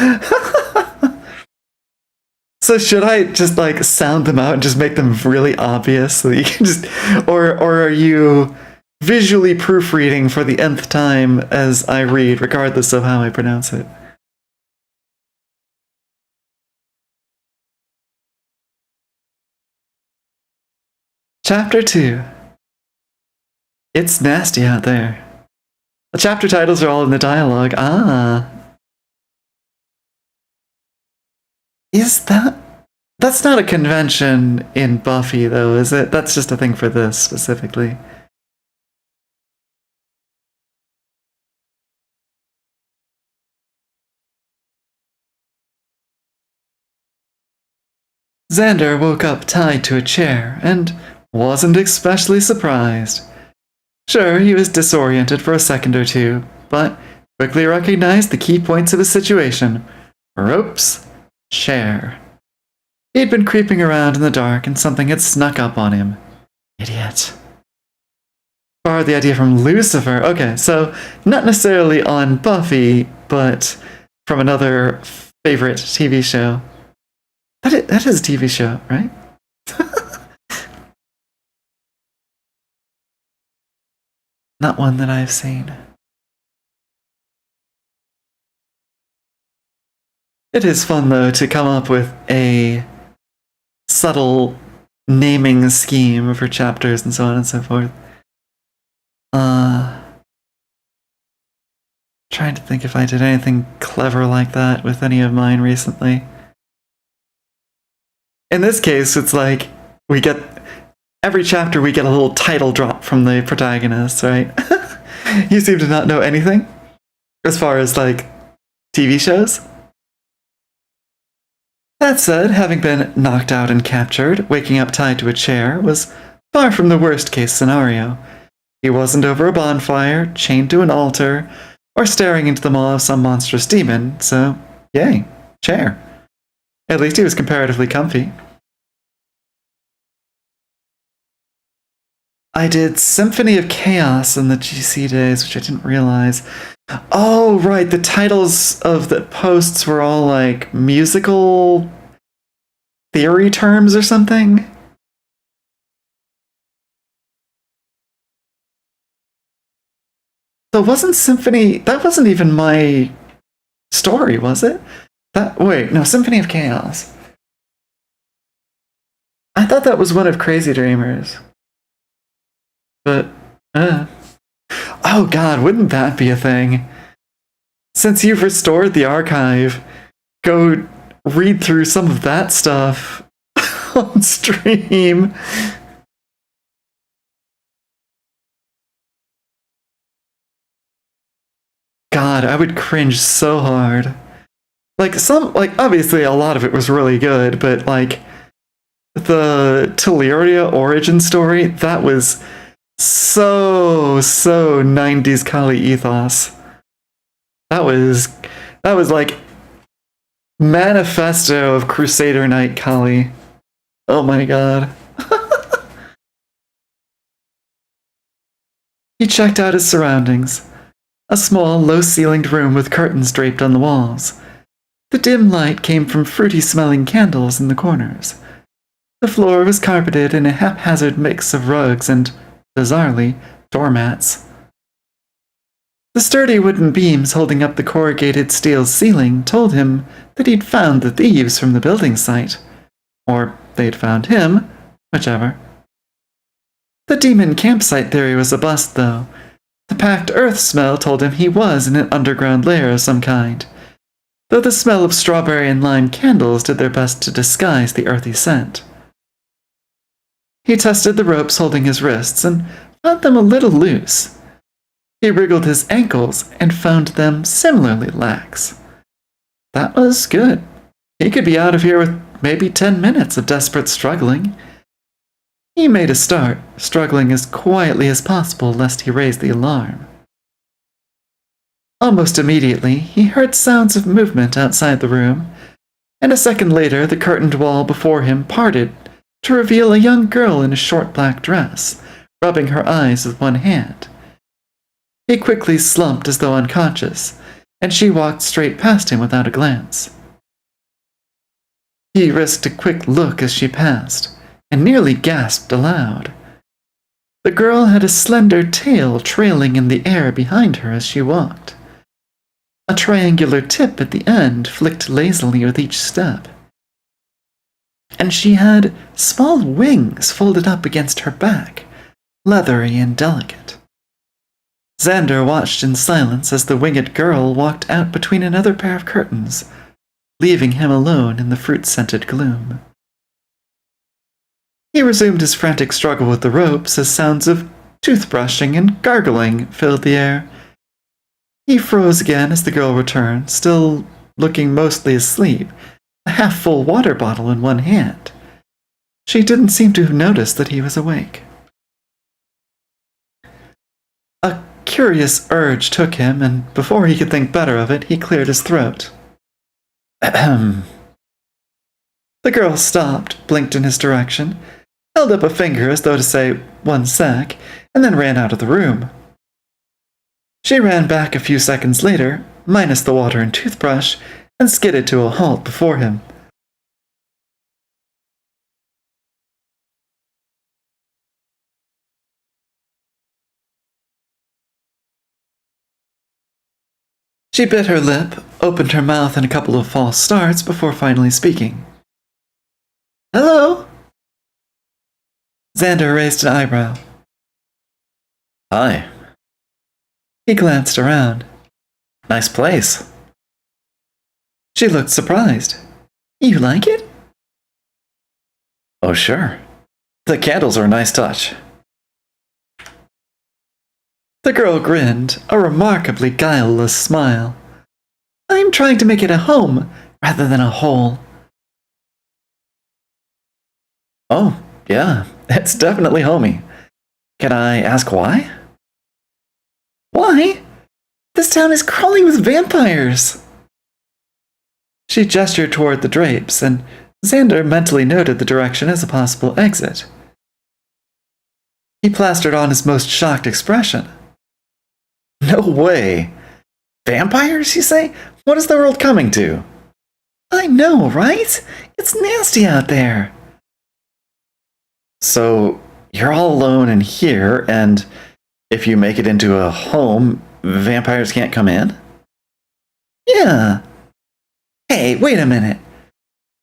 So should I just like sound them out and just make them really obvious so that you can just, or are you visually proofreading for the nth time as I read, regardless of how I pronounce it? Chapter 2. It's nasty out there. The chapter titles are all in the dialogue. Ah. Is that... That's not a convention in Buffy, though, is it? That's just a thing for this, specifically. Xander woke up tied to a chair, and wasn't especially surprised. Sure, he was disoriented for a second or two, but quickly recognized the key points of his situation. Ropes, chair. He'd been creeping around in the dark and something had snuck up on him. Idiot. Borrowed the idea from Lucifer. Okay, so not necessarily on Buffy, but from another favorite TV show. That is a TV show, right? Not one that I've seen. It is fun, though, to come up with a subtle naming scheme for chapters and so on and so forth. Trying to think if I did anything clever like that with any of mine recently. In this case, it's like we get every chapter we get a little title drop from the protagonist, right? You seem to not know anything as far as like TV shows. That said, having been knocked out and captured, waking up tied to a chair was far from the worst case scenario. He wasn't over a bonfire, chained to an altar, or staring into the maw of some monstrous demon, so yay, chair. At least he was comparatively comfy. I did Symphony of Chaos in the GC days, which I didn't realize. Oh, right, the titles of the posts were all like musical theory terms or something? So wasn't Symphony... That wasn't even my story, was it? Wait, no, Symphony of Chaos. I thought that was one of Crazy Dreamers. But, oh god, wouldn't that be a thing? Since you've restored the archive, go read through some of that stuff on stream. God, I would cringe so hard. Like, obviously a lot of it was really good, but, like, the Teleria origin story, that was so 90s Kali ethos. That was like manifesto of Crusader Knight Kali. Oh my god. He checked out his surroundings. A small, low-ceilinged room with curtains draped on the walls. The dim light came from fruity-smelling candles in the corners. The floor was carpeted in a haphazard mix of rugs and, bizarrely, doormats. The sturdy wooden beams holding up the corrugated steel ceiling told him that he'd found the thieves from the building site. Or they'd found him, whichever. The demon campsite theory was a bust, though. The packed earth smell told him he was in an underground lair of some kind, though the smell of strawberry and lime candles did their best to disguise the earthy scent. He tested the ropes holding his wrists and found them a little loose. He wriggled his ankles and found them similarly lax. That was good. He could be out of here with maybe 10 minutes of desperate struggling. He made a start, struggling as quietly as possible lest he raise the alarm. Almost immediately, he heard sounds of movement outside the room, and a second later the curtained wall before him parted to reveal a young girl in a short black dress, rubbing her eyes with one hand. He quickly slumped as though unconscious, and she walked straight past him without a glance. He risked a quick look as she passed, and nearly gasped aloud. The girl had a slender tail trailing in the air behind her as she walked. A triangular tip at the end flicked lazily with each step. And she had small wings folded up against her back, leathery and delicate. Xander watched in silence as the winged girl walked out between another pair of curtains, leaving him alone in the fruit-scented gloom. He resumed his frantic struggle with the ropes as sounds of toothbrushing and gargling filled the air. He froze again as the girl returned, still looking mostly asleep, a half-full water bottle in one hand. She didn't seem to have noticed that he was awake. A curious urge took him, and before he could think better of it, he cleared his throat. Ahem. The girl stopped, blinked in his direction, held up a finger as though to say, "1 sec," and then ran out of the room. She ran back a few seconds later, minus the water and toothbrush, and skidded to a halt before him. She bit her lip, opened her mouth in a couple of false starts before finally speaking. "Hello?" Xander raised an eyebrow. "Hi." He glanced around. "Nice place." She looked surprised. "You like it?" "Oh, sure. The candles are a nice touch." The girl grinned, a remarkably guileless smile. "I'm trying to make it a home, rather than a hole." "Oh, yeah, it's definitely homey. Can I ask why?" "Why? This town is crawling with vampires." She gestured toward the drapes, and Xander mentally noted the direction as a possible exit. He plastered on his most shocked expression. "No way! Vampires, you say? What is the world coming to?" "I know, right? It's nasty out there." "So, you're all alone in here, and if you make it into a home, vampires can't come in?" "Yeah." "Hey, wait a minute."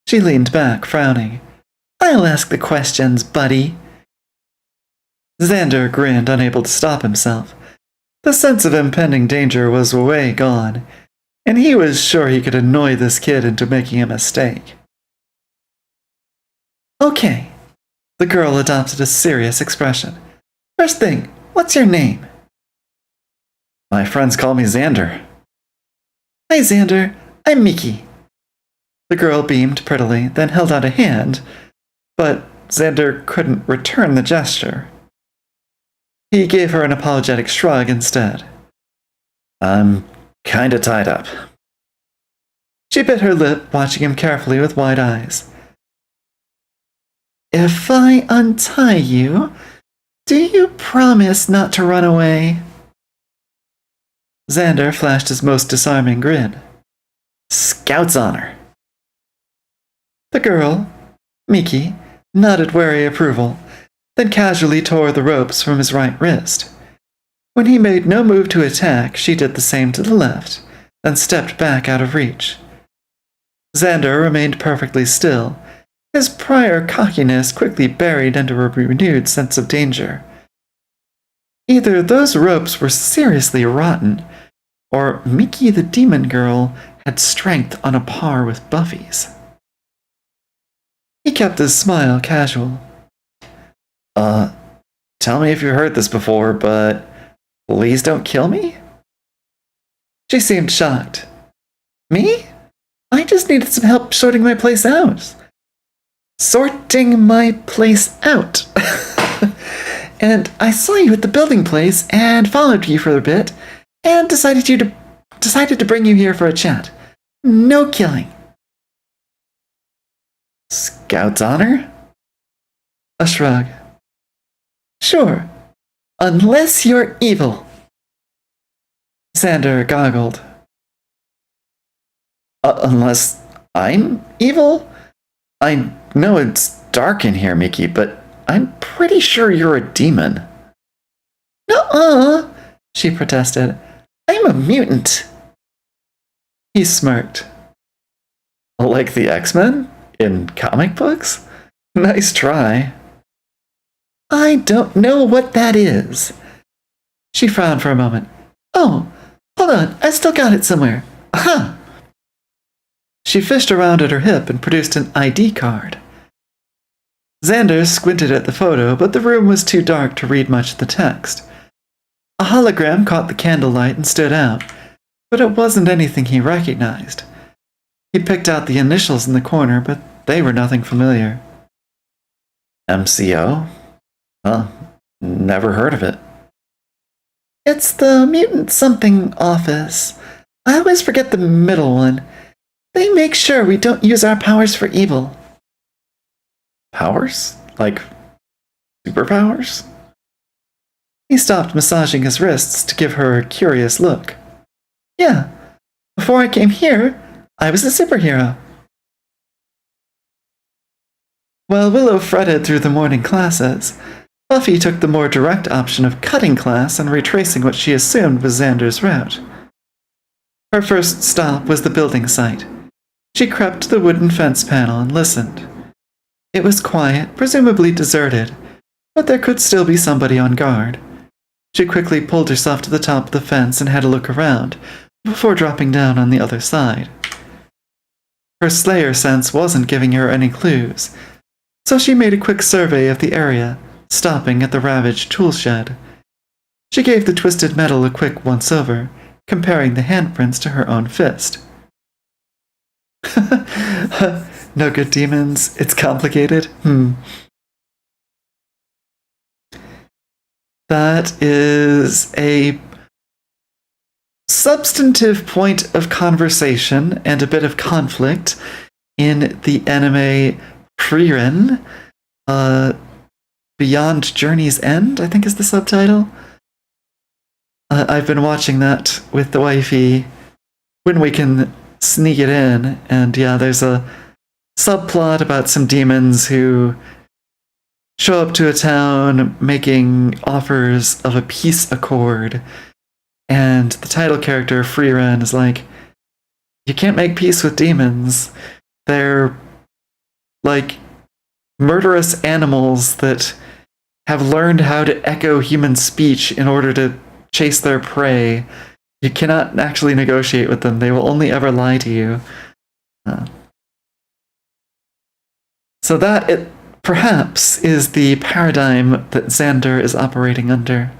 She leaned back, frowning. "I'll ask the questions, buddy." Xander grinned, unable to stop himself. The sense of impending danger was way gone, and he was sure he could annoy this kid into making a mistake. "Okay." The girl adopted a serious expression. "First thing, what's your name?" "My friends call me Xander." "Hi, Xander. I'm Mickey." The girl beamed prettily, then held out a hand, but Xander couldn't return the gesture. He gave her an apologetic shrug instead. "I'm kinda tied up." She bit her lip, watching him carefully with wide eyes. "If I untie you, do you promise not to run away?" Xander flashed his most disarming grin. "Scout's honor." The girl, Miki, nodded wary approval, then casually tore the ropes from his right wrist. When he made no move to attack, she did the same to the left, then stepped back out of reach. Xander remained perfectly still, his prior cockiness quickly buried under a renewed sense of danger. Either those ropes were seriously rotten, or Miki the demon girl had strength on a par with Buffy's. He kept his smile casual. Tell me if you've heard this before, but please don't kill me?" She seemed shocked. "Me? I just needed some help sorting my place out." "Sorting my place out." "And I saw you at the building place and followed you for a bit and decided to bring you here for a chat. No killing." "Scout's honor?" A shrug. "Sure. Unless you're evil." Xander goggled. Unless I'm evil?" I know it's dark in here, Mickey, but I'm pretty sure you're a demon. Nuh-uh, she protested. I'm a mutant. He smirked. Like the X-Men? In comic books? Nice try. I don't know what that is. She frowned for a moment. Oh, hold on, I still got it somewhere. Aha! She fished around at her hip and produced an ID card. Xander squinted at the photo, but the room was too dark to read much of the text. A hologram caught the candlelight and stood out, but it wasn't anything he recognized. He picked out the initials in the corner, but they were nothing familiar. MCO? Well, never heard of it. It's the Mutant Something office. I always forget the middle one. They make sure we don't use our powers for evil. Powers? Like superpowers? He stopped massaging his wrists to give her a curious look. Yeah, before I came here, I was a superhero. While Willow fretted through the morning classes, Buffy took the more direct option of cutting class and retracing what she assumed was Xander's route. Her first stop was the building site. She crept to the wooden fence panel and listened. It was quiet, presumably deserted, but there could still be somebody on guard. She quickly pulled herself to the top of the fence and had a look around, before dropping down on the other side. Her Slayer sense wasn't giving her any clues, so she made a quick survey of the area, stopping at the ravaged tool shed. She gave the twisted metal a quick once-over, comparing the handprints to her own fist. No good demons, it's complicated. That is a substantive point of conversation and a bit of conflict in the anime Frieren, Beyond Journey's End, I think is the subtitle. I've been watching that with the wifey when we can sneak it in, and yeah, there's a subplot about some demons who show up to a town making offers of a peace accord, and the title character, Frieren, is like, you can't make peace with demons. They're like murderous animals that have learned how to echo human speech in order to chase their prey. You cannot actually negotiate with them. They will only ever lie to you. So that, it perhaps, is the paradigm that Xander is operating under.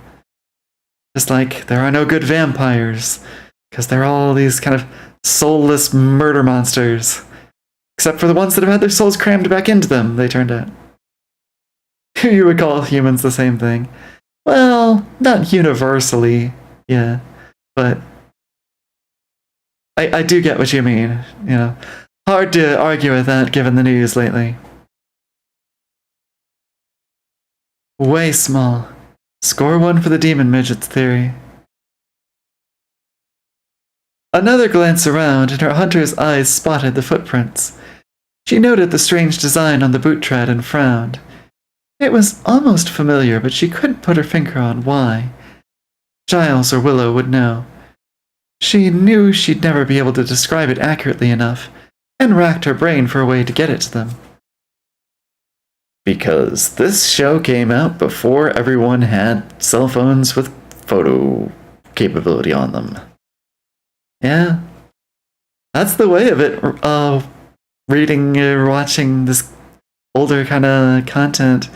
Just like there are no good vampires, because they're all these kind of soulless murder monsters. Except for the ones that have had their souls crammed back into them, they turned out. You would call humans the same thing. Well, not universally, yeah. But I do get what you mean, you know. Hard to argue with that given the news lately. Way small. Score 1 for the demon midgets theory. Another glance around, and her hunter's eyes spotted the footprints. She noted the strange design on the boot tread and frowned. It was almost familiar, but she couldn't put her finger on why. Giles or Willow would know. She knew she'd never be able to describe it accurately enough, and racked her brain for a way to get it to them. Because this show came out before everyone had cell phones with photo capability on them. Yeah. That's the way of it, reading or watching this older kind of content.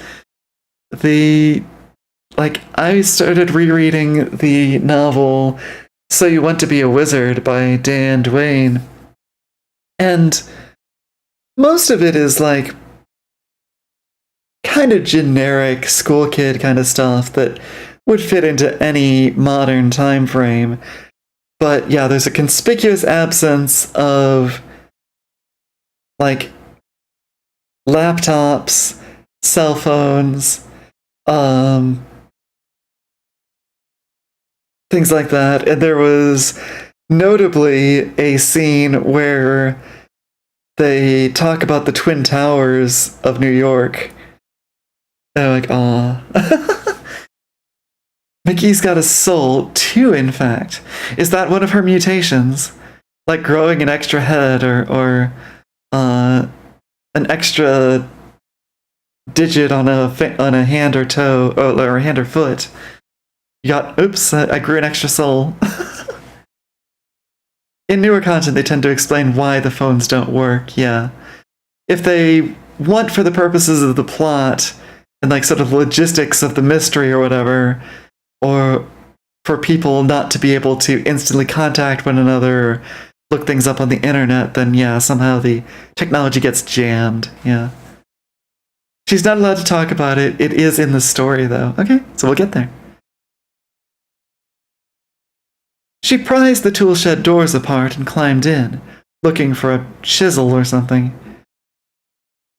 I started rereading the novel So You Want to Be a Wizard by Dan Duane, and most of it is like kind of generic school kid kind of stuff that would fit into any modern time frame. But yeah, there's a conspicuous absence of like laptops, cell phones, things like that. And there was notably a scene where they talk about the Twin Towers of New York. They're like, aw. Mickey's got a soul, too, in fact. Is that one of her mutations? Like growing an extra head or an extra digit on a hand or toe, or a hand or foot. You got, oops, I grew an extra soul. In newer content, they tend to explain why the phones don't work, yeah. If they want, for the purposes of the plot, and like sort of logistics of the mystery or whatever, or for people not to be able to instantly contact one another or look things up on the internet, then yeah, somehow the technology gets jammed, yeah. She's not allowed to talk about it. It is in the story, though. Okay, so we'll get there. She prized the tool shed doors apart and climbed in, looking for a chisel or something.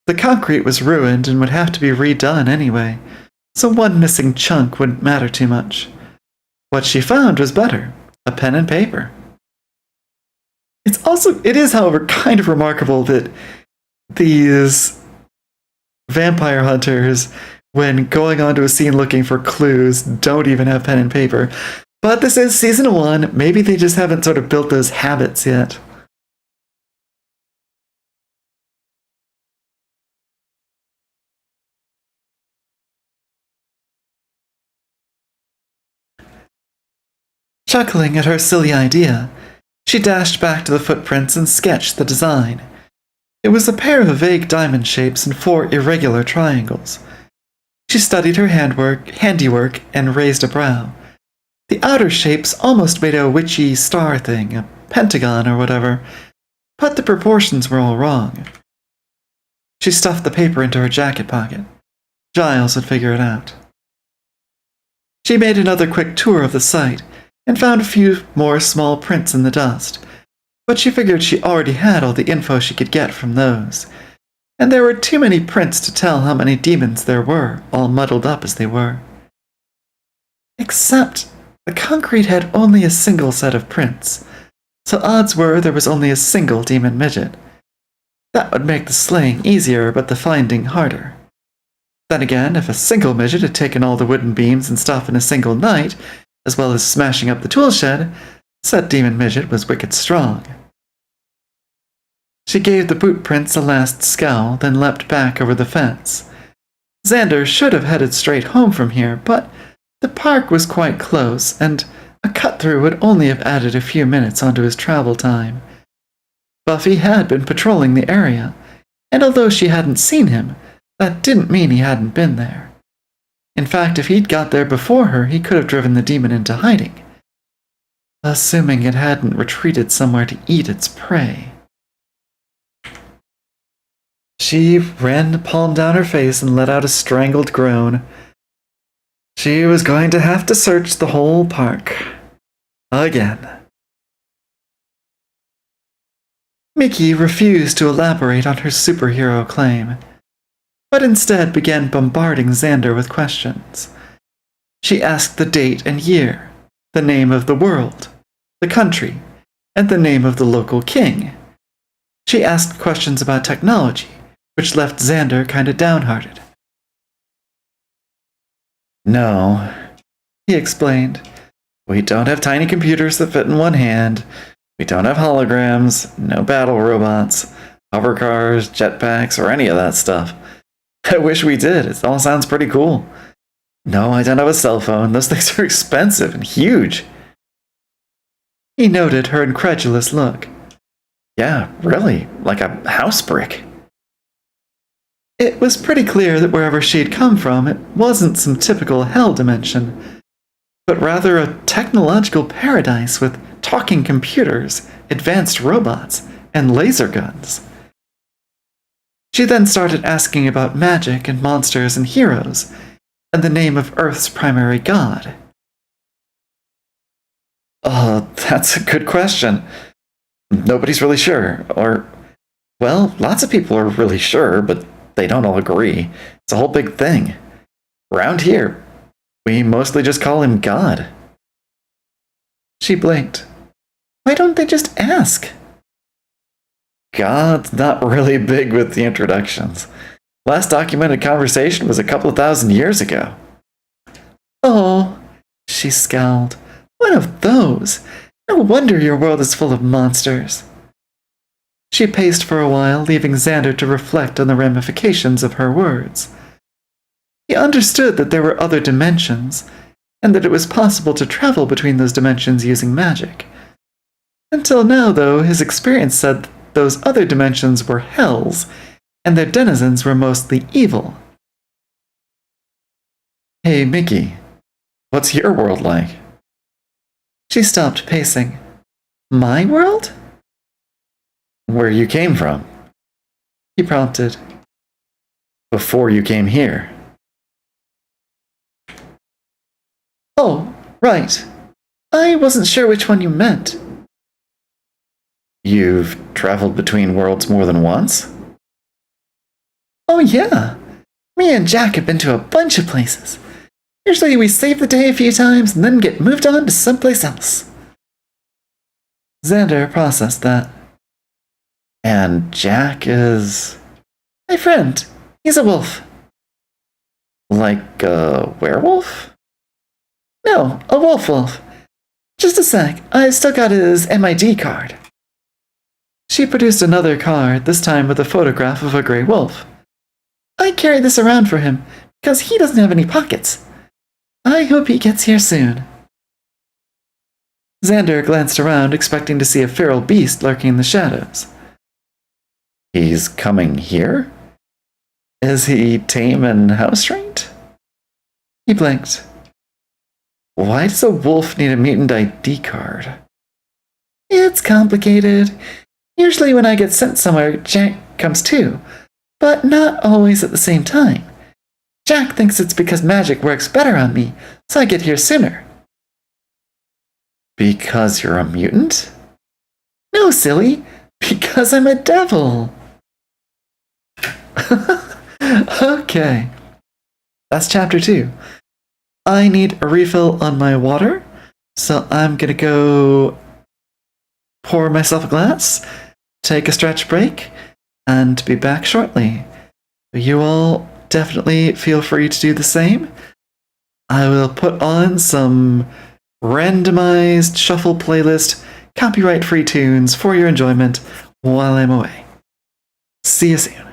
The concrete was ruined and would have to be redone anyway, so one missing chunk wouldn't matter too much. What she found was better, a pen and paper. It is, however, kind of remarkable that these vampire hunters, when going onto a scene looking for clues, don't even have pen and paper. But this is season 1, maybe they just haven't sort of built those habits yet. Chuckling at her silly idea, she dashed back to the footprints and sketched the design. It was a pair of vague diamond shapes and 4 irregular triangles. She studied her handiwork and raised a brow. The outer shapes almost made a witchy star thing, a pentagon or whatever, but the proportions were all wrong. She stuffed the paper into her jacket pocket. Giles would figure it out. She made another quick tour of the site and found a few more small prints in the dust, but she figured she already had all the info she could get from those, and there were too many prints to tell how many demons there were, all muddled up as they were. Except the concrete had only a single set of prints, so odds were there was only a single demon midget. That would make the slaying easier, but the finding harder. Then again, if a single midget had taken all the wooden beams and stuff in a single night, as well as smashing up the tool shed, said demon midget was wicked strong. She gave the boot prints a last scowl, then leapt back over the fence. Xander should have headed straight home from here, but the park was quite close, and a cut-through would only have added a few minutes onto his travel time. Buffy had been patrolling the area, and although she hadn't seen him, that didn't mean he hadn't been there. In fact, if he'd got there before her, he could have driven the demon into hiding. Assuming it hadn't retreated somewhere to eat its prey. She ran the palm down her face and let out a strangled groan. She was going to have to search the whole park. Again. Mickey refused to elaborate on her superhero claim, but instead began bombarding Xander with questions. She asked the date and year, the name of the world, the country, and the name of the local king. She asked questions about technology, which left Xander kinda downhearted. No, he explained. We don't have tiny computers that fit in one hand. We don't have holograms, no battle robots, hover cars, jetpacks, or any of that stuff. I wish we did. It all sounds pretty cool. No, I don't have a cell phone. Those things are expensive and huge. He noted her incredulous look. Yeah, really, like a house brick. It was pretty clear that wherever she'd come from, it wasn't some typical hell dimension, but rather a technological paradise with talking computers, advanced robots, and laser guns. She then started asking about magic and monsters and heroes, and the name of Earth's primary god. That's a good question. Nobody's really sure, well, lots of people are really sure, but they don't all agree. It's a whole big thing. Around here, we mostly just call him God. She blinked. Why don't they just ask? God's not really big with the introductions. Last documented conversation was a couple of thousand years ago. Oh, she scowled. One of those. No wonder your world is full of monsters. She paced for a while, leaving Xander to reflect on the ramifications of her words. He understood that there were other dimensions, and that it was possible to travel between those dimensions using magic. Until now, though, his experience said those other dimensions were hells, and their denizens were mostly evil. Hey, Mickey, what's your world like? She stopped pacing. My world? Where you came from? He prompted. Before you came here. Oh, right. I wasn't sure which one you meant. You've traveled between worlds more than once? Oh yeah. Me and Jack have been to a bunch of places. Usually we save the day a few times and then get moved on to someplace else. Xander processed that. And Jack is... my friend. He's a wolf. Like a werewolf? No, a wolf. Just a sec, I've still got his MID card. She produced another card, this time with a photograph of a grey wolf. I carry this around for him, because he doesn't have any pockets. I hope he gets here soon. Xander glanced around, expecting to see a feral beast lurking in the shadows. He's coming here? Is he tame and house-trained? He blinked. Why does a wolf need a mutant ID card? It's complicated. Usually when I get sent somewhere, Jack comes too, but not always at the same time. Jack thinks it's because magic works better on me, so I get here sooner. Because you're a mutant? No, silly. Because I'm a devil. Okay. That's chapter 2. I need a refill on my water, so I'm gonna go pour myself a glass, take a stretch break, and be back shortly. You all definitely feel free to do the same. I will put on some randomized shuffle playlist, copyright-free tunes for your enjoyment while I'm away. See you soon.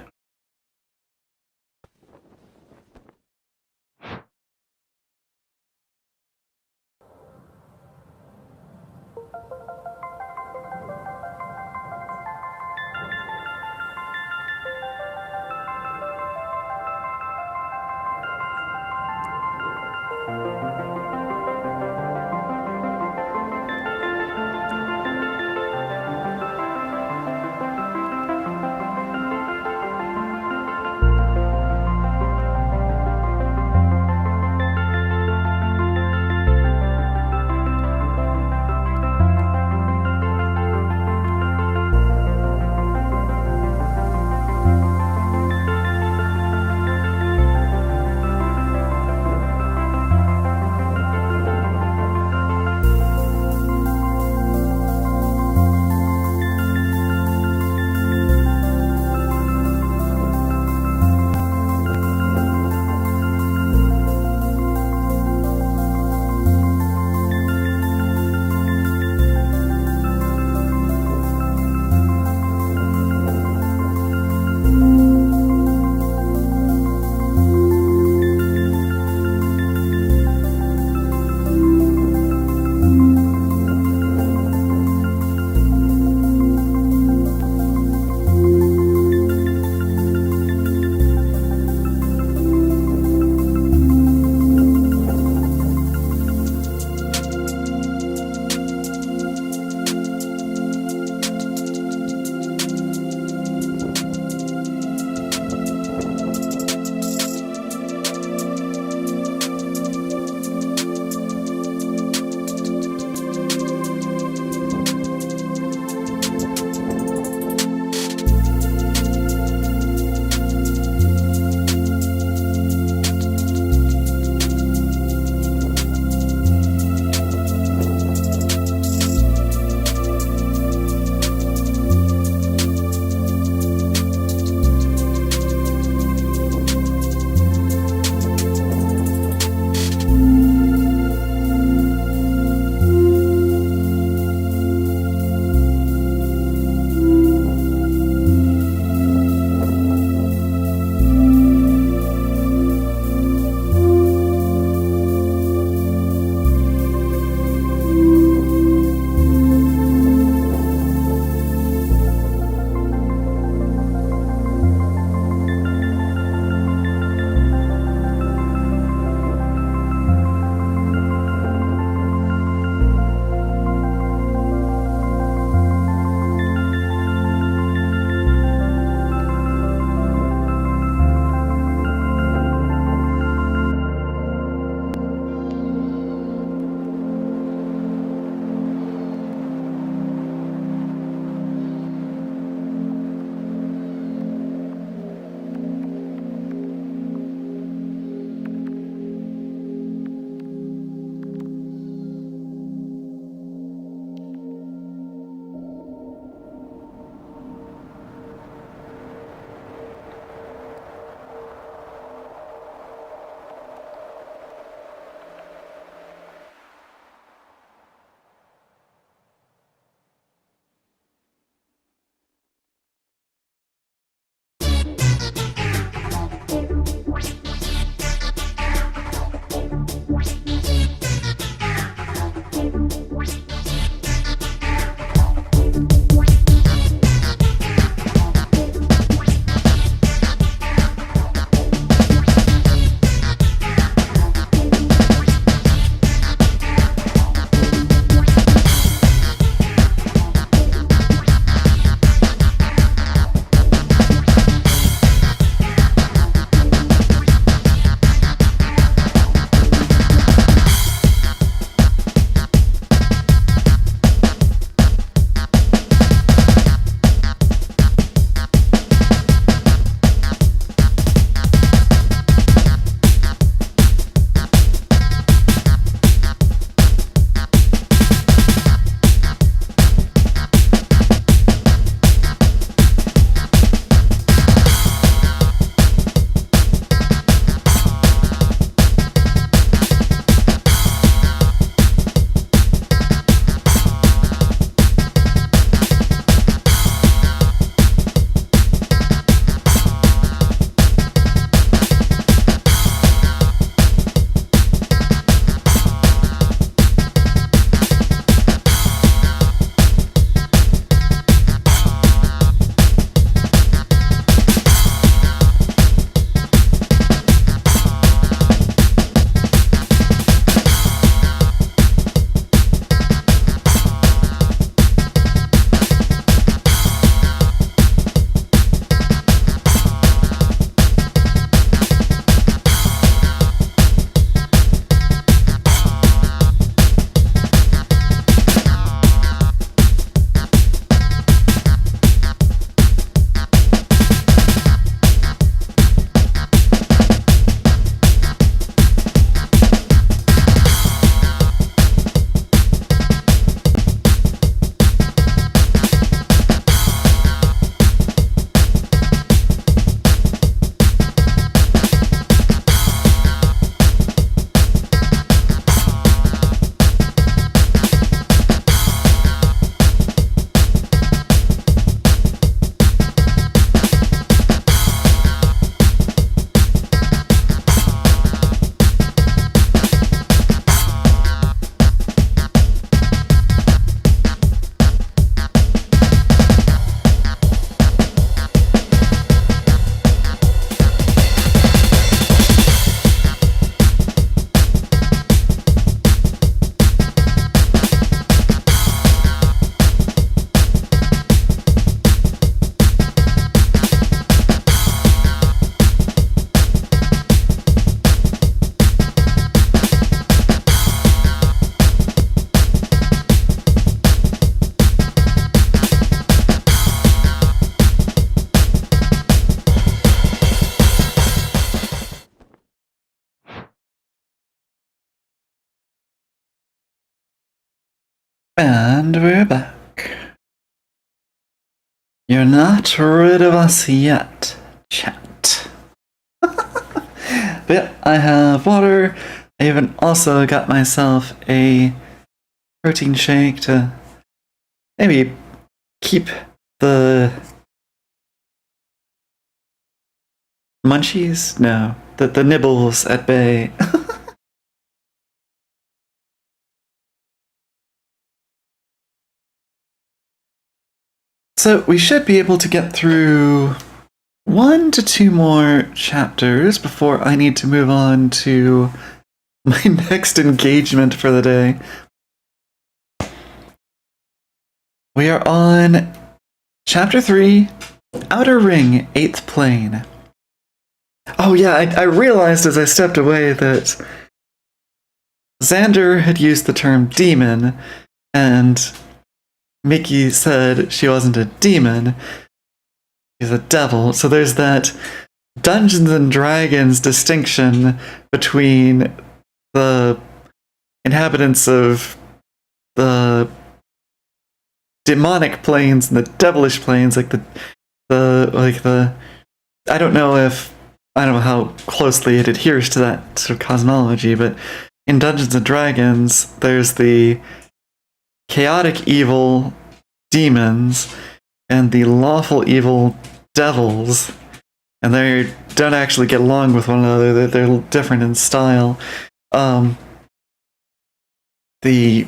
And we're back. You're not rid of us yet, chat. But yeah, I have water. I even also got myself a protein shake to maybe keep the munchies? No, the nibbles at bay. So we should be able to get through 1 to 2 more chapters before I need to move on to my next engagement for the day. We are on Chapter 3, Outer Ring, 8th Plane. Oh yeah, I realized as I stepped away that Xander had used the term demon, and Mickey said she wasn't a demon, she's a devil. So there's that Dungeons and Dragons distinction between the inhabitants of the demonic planes and the devilish planes, like the I don't know how closely it adheres to that sort of cosmology, but in Dungeons and Dragons, there's the chaotic evil demons and the lawful evil devils, and they don't actually get along with one another. They're different in style. The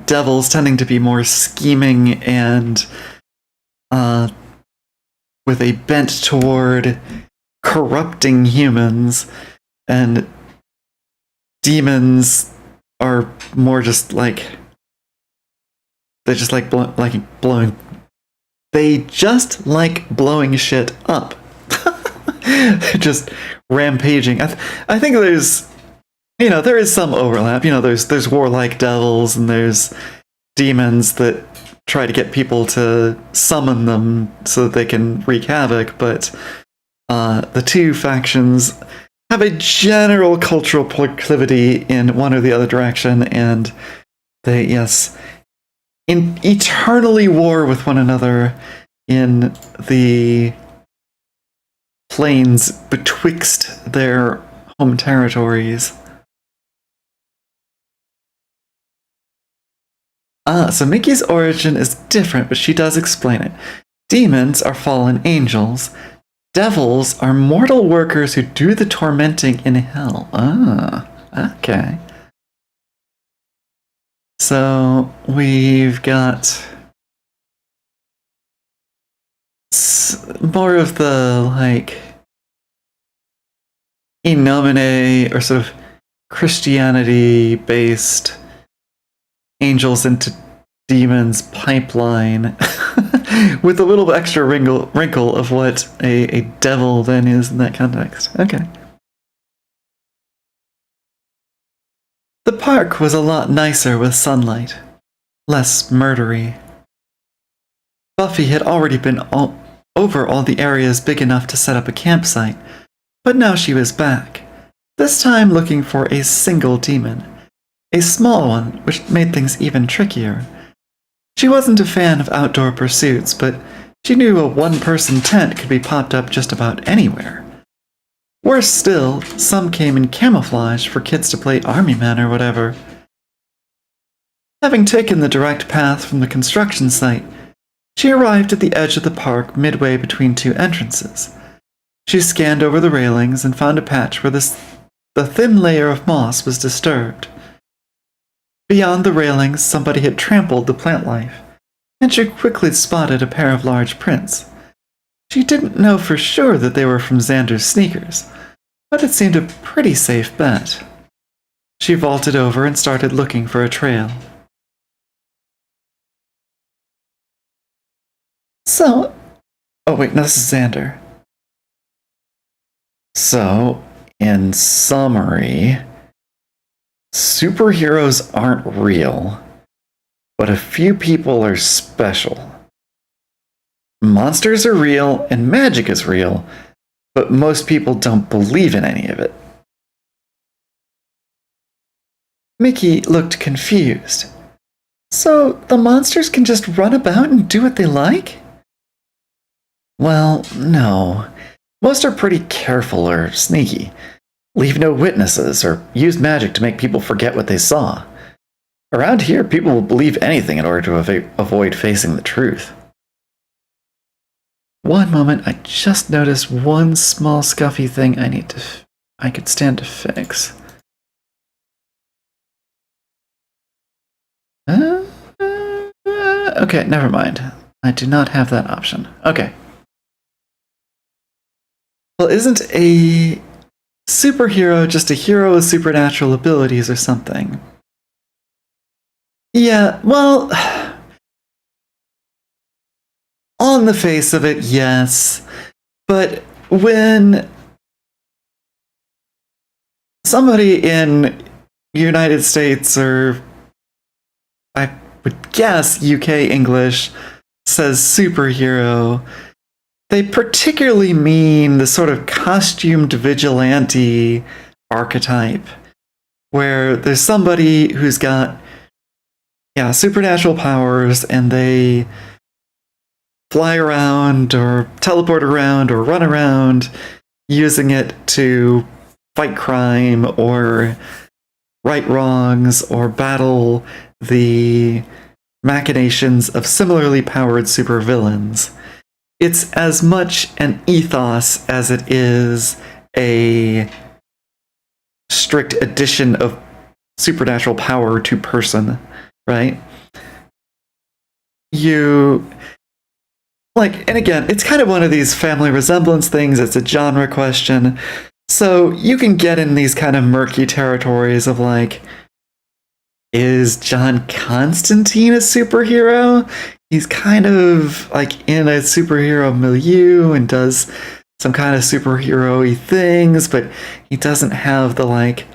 devils tending to be more scheming and with a bent toward corrupting humans, and demons are more just like they just like blowing. They just like blowing shit up. Just rampaging. I think there's, there is some overlap. There's warlike devils and there's demons that try to get people to summon them so that they can wreak havoc, but the two factions have a general cultural proclivity in one or the other direction, and they, yes, eternally war with one another in the plains betwixt their home territories. So Mickey's origin is different, but she does explain it. Demons are fallen angels. Devils are mortal workers who do the tormenting in hell. Okay. So we've got more of the, in nomine or sort of Christianity-based angels into demons pipeline with a little extra wrinkle of what a devil then is in that context. Okay. The park was a lot nicer with sunlight, less murdery. Buffy had already been over all the areas big enough to set up a campsite, but now she was back, this time looking for a single demon. A small one, which made things even trickier. She wasn't a fan of outdoor pursuits, but she knew a one-person tent could be popped up just about anywhere. Worse still, some came in camouflage for kids to play army men or whatever. Having taken the direct path from the construction site, she arrived at the edge of the park midway between two entrances. She scanned over the railings and found a patch where the thin layer of moss was disturbed. Beyond the railings, somebody had trampled the plant life, and she quickly spotted a pair of large prints. She didn't know for sure that they were from Xander's sneakers, but it seemed a pretty safe bet. She vaulted over and started looking for a trail. Oh wait, no, this is Xander. So, in summary, superheroes aren't real, but a few people are special. Monsters are real and magic is real, but most people don't believe in any of it. Mickey looked confused. So the monsters can just run about and do what they like? Well, no. Most are pretty careful or sneaky. Leave no witnesses or use magic to make people forget what they saw. Around here, people will believe anything in order to avoid facing the truth. One moment, I just noticed one small scuffy thing I could stand to fix. Okay, never mind. I do not have that option. Okay. Well, isn't a superhero just a hero with supernatural abilities or something? Yeah, well, on the face of it, yes. But when somebody in United States, or I would guess UK English, says superhero, they particularly mean the sort of costumed vigilante archetype, where there's somebody who's got, supernatural powers, and they fly around, or teleport around, or run around, using it to fight crime, or right wrongs, or battle the machinations of similarly powered supervillains. It's as much an ethos as it is a strict addition of supernatural power to person, right? And again, it's kind of one of these family resemblance things. It's a genre question. So you can get in these kind of murky territories of like, is John Constantine a superhero? He's kind of like in a superhero milieu and does some kind of superhero-y things, but he doesn't have the like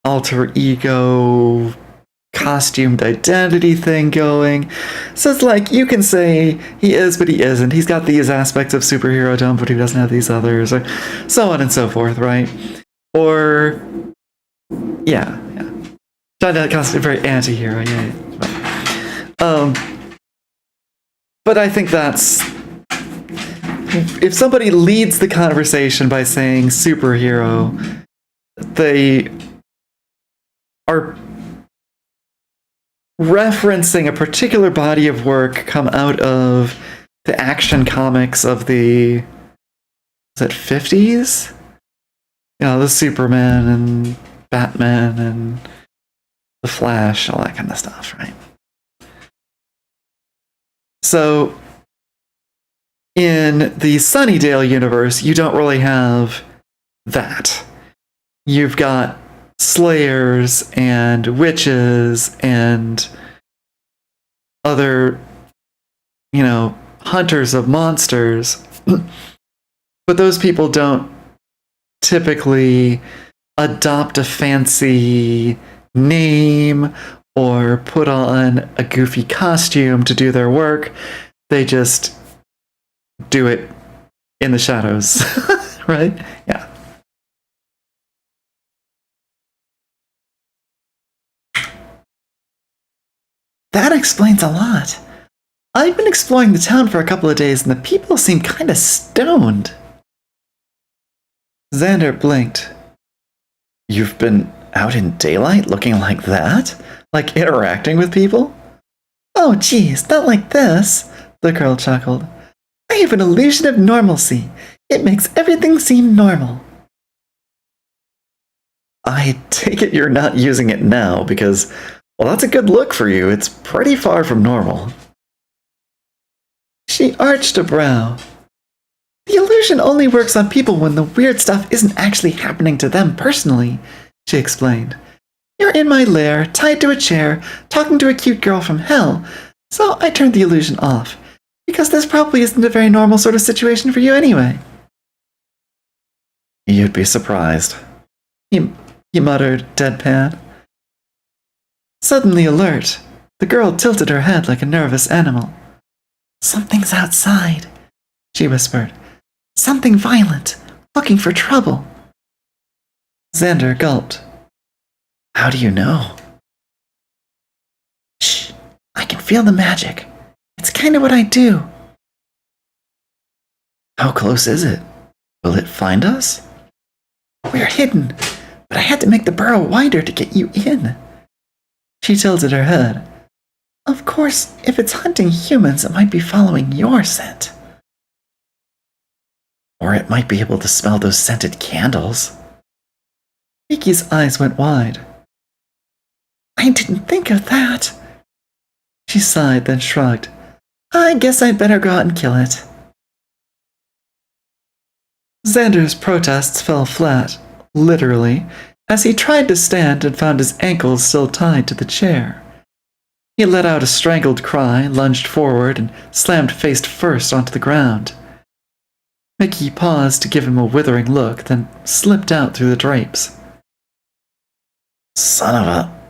alter ego costumed identity thing going. So it's like, you can say he is, but he isn't. He's got these aspects of superhero-dom, but he doesn't have these others, or so on and so forth, right? Or, yeah. John Constantine, very anti-hero, but I think that's, if somebody leads the conversation by saying superhero, they are referencing a particular body of work come out of the action comics of the, is it 50s? The Superman and Batman and the Flash, all that kind of stuff, right? So, in the Sunnydale universe, you don't really have that. You've got slayers and witches and other, hunters of monsters. But those people don't typically adopt a fancy name or put on a goofy costume to do their work. They just do it in the shadows, right? Yeah. That explains a lot. I've been exploring the town for a couple of days and the people seem kind of stoned. Xander blinked. You've been out in daylight looking like that? Like interacting with people? Oh geez, not like this, the girl chuckled. I have an illusion of normalcy. It makes everything seem normal. I take it you're not using it now because, well, that's a good look for you. It's pretty far from normal. She arched a brow. The illusion only works on people when the weird stuff isn't actually happening to them personally, she explained. You're in my lair, tied to a chair, talking to a cute girl from hell, so I turned the illusion off, because this probably isn't a very normal sort of situation for you anyway. You'd be surprised, he muttered, deadpan. Suddenly alert, the girl tilted her head like a nervous animal. Something's outside, she whispered. Something violent, looking for trouble. Xander gulped. How do you know? Shh, feel the magic. It's kind of what I do. How close is it? Will it find us? We're hidden, but I had to make the burrow wider to get you in. She tilted her head. Of course, if it's hunting humans, it might be following your scent. Or it might be able to smell those scented candles. Mickey's eyes went wide. I didn't think of that. She sighed, then shrugged. I guess I'd better go out and kill it. Xander's protests fell flat, literally, as he tried to stand and found his ankles still tied to the chair. He let out a strangled cry, lunged forward, and slammed face first onto the ground. Mickey paused to give him a withering look, then slipped out through the drapes. Son of a...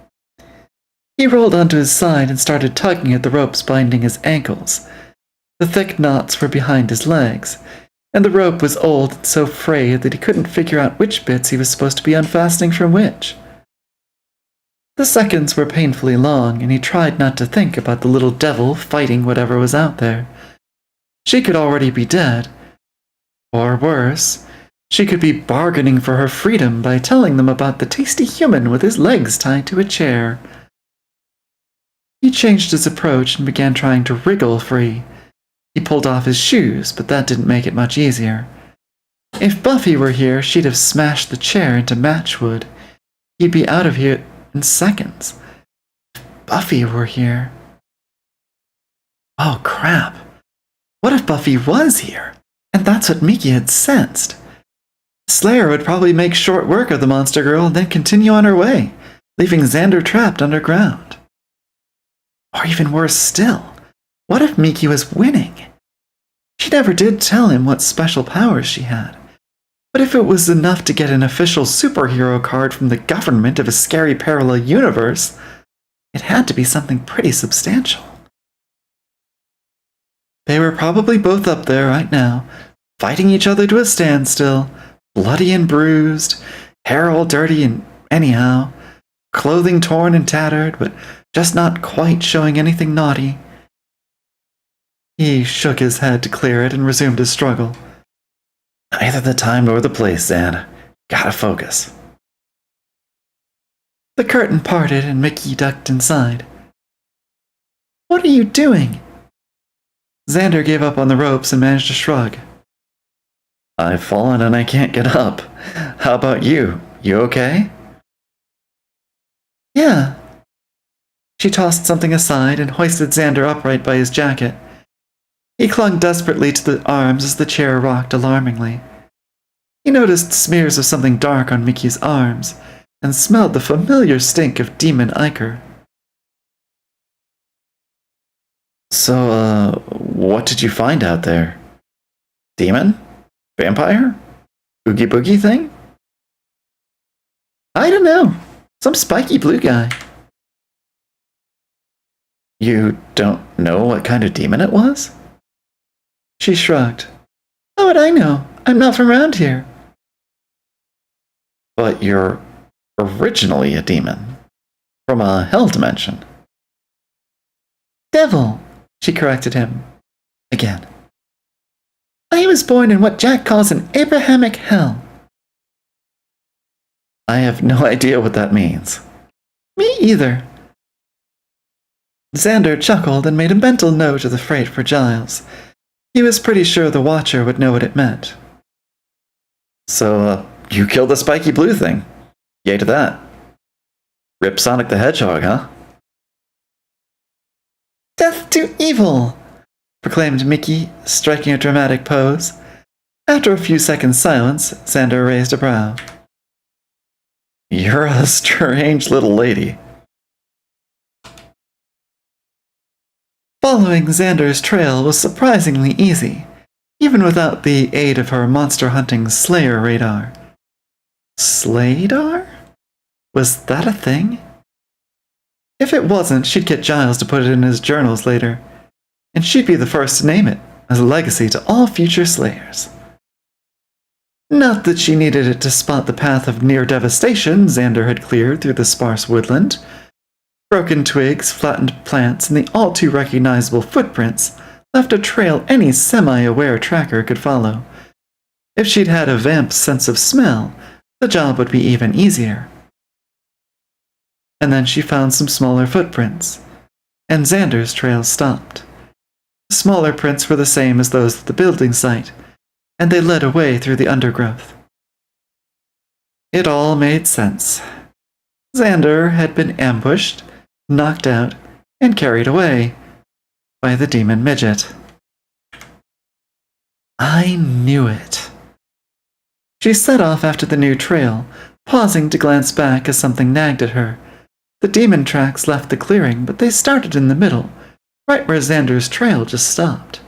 He rolled onto his side and started tugging at the ropes binding his ankles. The thick knots were behind his legs, and the rope was old and so frayed that he couldn't figure out which bits he was supposed to be unfastening from which. The seconds were painfully long, and he tried not to think about the little devil fighting whatever was out there. She could already be dead. Or worse, she could be bargaining for her freedom by telling them about the tasty human with his legs tied to a chair. He changed his approach and began trying to wriggle free. He pulled off his shoes, but that didn't make it much easier. If Buffy were here, she'd have smashed the chair into matchwood. He'd be out of here in seconds. If Buffy were here... Oh, crap. What if Buffy was here? And that's what Mickey had sensed. Slayer would probably make short work of the monster girl and then continue on her way, leaving Xander trapped underground. Or even worse still, what if Mickey was winning? She never did tell him what special powers she had. But if it was enough to get an official superhero card from the government of a scary parallel universe, it had to be something pretty substantial. They were probably both up there right now, fighting each other to a standstill, bloody and bruised, hair all dirty and anyhow, clothing torn and tattered, but just not quite showing anything naughty. He shook his head to clear it and resumed his struggle. Neither the time nor the place, Zan. Gotta focus. The curtain parted and Mickey ducked inside. What are you doing? Xander gave up on the ropes and managed to shrug. I've fallen and I can't get up. How about you? You okay? Yeah. She tossed something aside and hoisted Xander upright by his jacket. He clung desperately to the arms as the chair rocked alarmingly. He noticed smears of something dark on Mickey's arms and smelled the familiar stink of demon ichor. So, what did you find out there? Demon? Vampire? Oogie boogie thing? I don't know. Some spiky blue guy. You don't know what kind of demon it was? She shrugged. How would I know? I'm not from around here. But you're originally a demon. From a hell dimension. Devil, she corrected him. Again. I was born in what Jack calls an Abrahamic hell. I have no idea what that means. Me either. Xander chuckled and made a mental note of the freight for Giles. He was pretty sure the Watcher would know what it meant. So, you killed the spiky blue thing. Yay to that. Rip Sonic the Hedgehog, huh? Death to evil! Proclaimed Mickey, striking a dramatic pose. After a few seconds' silence, Xander raised a brow. You're a strange little lady. Following Xander's trail was surprisingly easy, even without the aid of her monster-hunting Slayer radar. Slaydar? Was that a thing? If it wasn't, she'd get Giles to put it in his journals later, and she'd be the first to name it, as a legacy to all future Slayers. Not that she needed it to spot the path of near devastation Xander had cleared through the sparse woodland. Broken twigs, flattened plants, and the all too recognizable footprints left a trail any semi-aware tracker could follow. If she'd had a vamp's sense of smell, the job would be even easier. And then she found some smaller footprints, and Xander's trail stopped. The smaller prints were the same as those at the building site, and they led away through the undergrowth. It all made sense. Xander had been ambushed, knocked out, and carried away by the demon midget. I knew it. She set off after the new trail, pausing to glance back as something nagged at her. The demon tracks left the clearing, but they started in the middle, right where Xander's trail just stopped.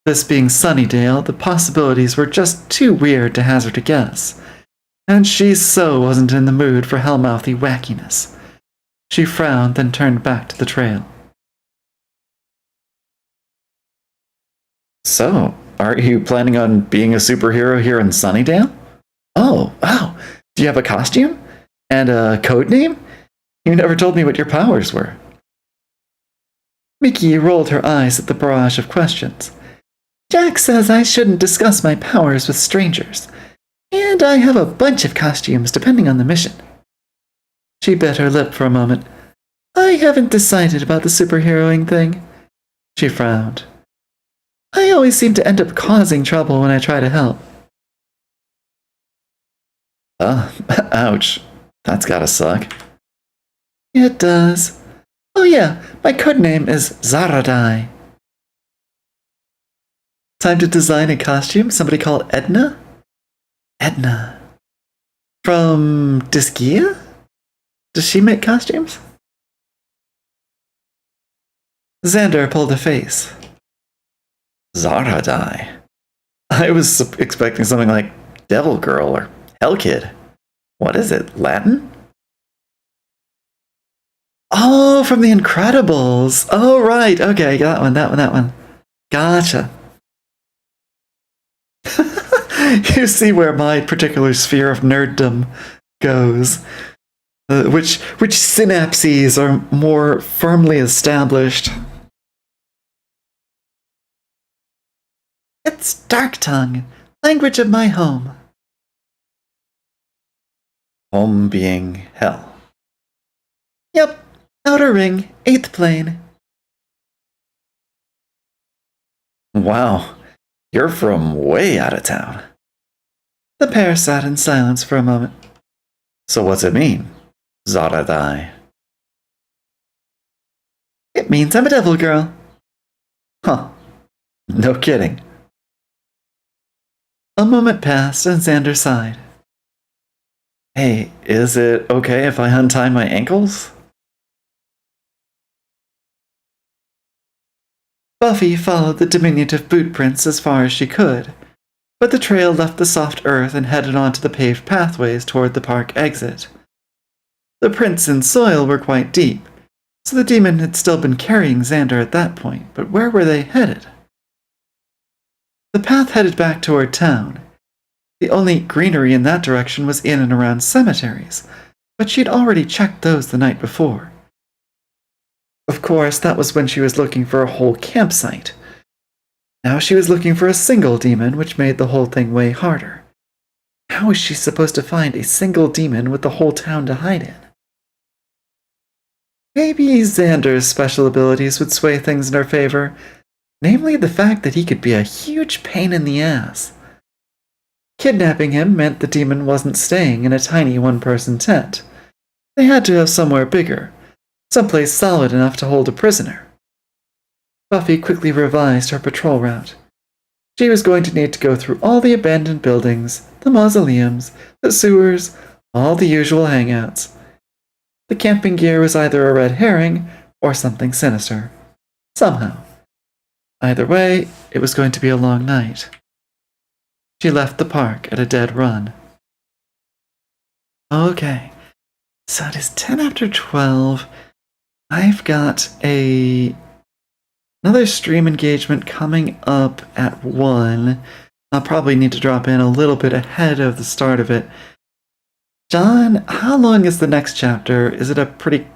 This being Sunnydale, the possibilities were just too weird to hazard a guess, and she so wasn't in the mood for hellmouthy wackiness. She frowned, then turned back to the trail. So, are you planning on being a superhero here in Sunnydale? Oh, wow. Do you have a costume? And a code name? You never told me what your powers were. Mickey rolled her eyes at the barrage of questions. Jack says I shouldn't discuss my powers with strangers, and I have a bunch of costumes depending on the mission. She bit her lip for a moment. I haven't decided about the superheroing thing. She frowned. I always seem to end up causing trouble when I try to help. Ouch. That's gotta suck. It does. Oh yeah, my codename is Zaradai. Time to design a costume? Somebody called Edna? Edna. From Diskia? Does she make costumes? Xander pulled a face. Zaradai. I was expecting something like Devil Girl or Hell Kid. What is it, Latin? Oh, from The Incredibles. Oh, right. Okay, that one. Gotcha. You see where my particular sphere of nerddom goes. Which synapses are more firmly established. It's Dark Tongue, language of my home. Home being hell. Yep, Outer Ring, 8th plane. Wow, you're from way out of town. The pair sat in silence for a moment. So what's it mean, Zaradai? It means I'm a devil girl. Huh, no kidding. A moment passed and Xander sighed. Hey, is it okay if I untie my ankles? Buffy followed the diminutive boot prints as far as she could, but the trail left the soft earth and headed onto the paved pathways toward the park exit. The prints in soil were quite deep, so the demon had still been carrying Xander at that point, but where were they headed? The path headed back toward town. The only greenery in that direction was in and around cemeteries, but she'd already checked those the night before. Of course, that was when she was looking for a whole campsite. Now she was looking for a single demon, which made the whole thing way harder. How was she supposed to find a single demon with the whole town to hide in? Maybe Xander's special abilities would sway things in her favor, namely the fact that he could be a huge pain in the ass. Kidnapping him meant the demon wasn't staying in a tiny one-person tent. They had to have somewhere bigger, someplace solid enough to hold a prisoner. Buffy quickly revised her patrol route. She was going to need to go through all the abandoned buildings, the mausoleums, the sewers, all the usual hangouts. The camping gear was either a red herring or something sinister. Somehow. Either way, it was going to be a long night. She left the park at a dead run. Okay, so it is 10 after 12. I've got another stream engagement coming up at 1. I'll probably need to drop in a little bit ahead of the start of it John, how long is the next chapter? Is it a pretty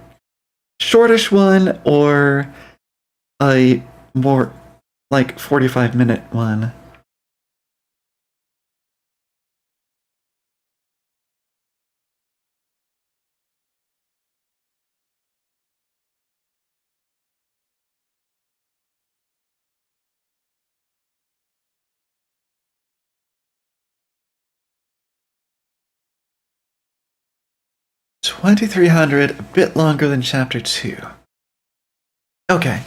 shortish one or a more like 45-minute one? $2,300, a bit longer than chapter 2. Okay.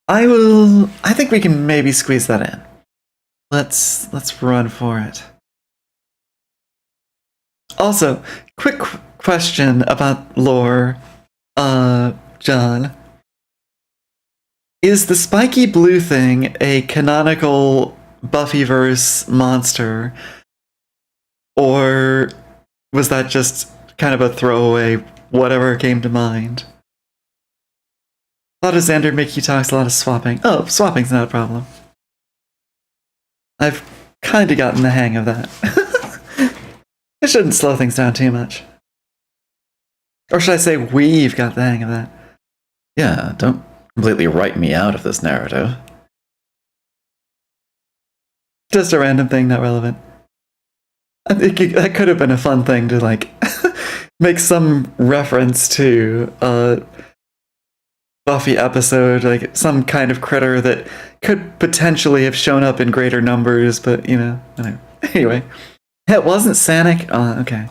I think we can maybe squeeze that in. Let's run for it. Also, quick question about lore, John. Is the spiky blue thing a canonical Buffyverse monster? Or was that just kind of a throwaway, whatever came to mind? A lot of Xander Mickey talks, a lot of swapping. Oh, swapping's not a problem. I've kind of gotten the hang of that. It shouldn't slow things down too much. Or should I say we've got the hang of that? Yeah, don't completely write me out of this narrative. Just a random thing, not relevant. I think that could have been a fun thing to, like, make some reference to a Buffy episode, like some kind of critter that could potentially have shown up in greater numbers, but, you know, whatever. Anyway. It wasn't Sanic? Oh, okay.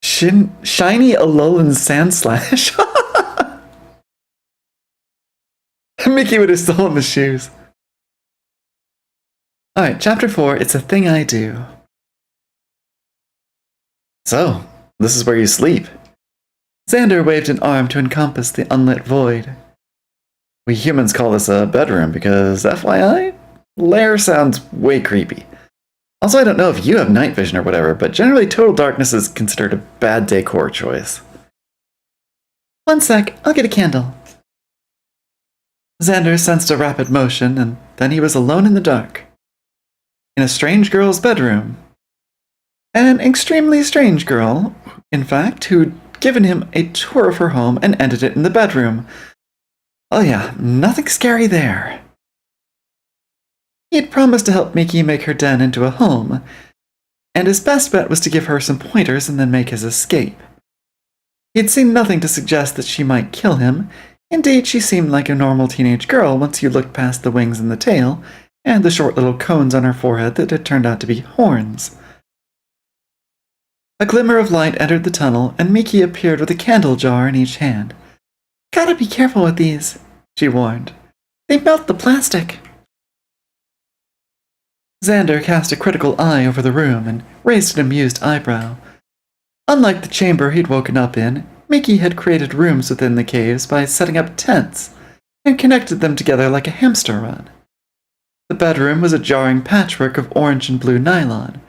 Shiny Alolan Sandslash. Mickey would have stolen the shoes. Alright, chapter 4, It's a Thing I Do. So, this is where you sleep. Xander waved an arm to encompass the unlit void. We humans call this a bedroom because, FYI, lair sounds way creepy. Also, I don't know if you have night vision or whatever, but generally total darkness is considered a bad decor choice. One sec, I'll get a candle. Xander sensed a rapid motion, and then he was alone in the dark. In a strange girl's bedroom. An extremely strange girl, in fact, who'd given him a tour of her home and ended it in the bedroom. Oh yeah, nothing scary there. He had promised to help Mickey make her den into a home, and his best bet was to give her some pointers and then make his escape. He had seen nothing to suggest that she might kill him. Indeed, she seemed like a normal teenage girl once you looked past the wings and the tail, and the short little cones on her forehead that had turned out to be horns. A glimmer of light entered the tunnel, and Mickey appeared with a candle jar in each hand. Gotta be careful with these, she warned. They melt the plastic. Xander cast a critical eye over the room and raised an amused eyebrow. Unlike the chamber he'd woken up in, Mickey had created rooms within the caves by setting up tents and connected them together like a hamster run. The bedroom was a jarring patchwork of orange and blue nylon,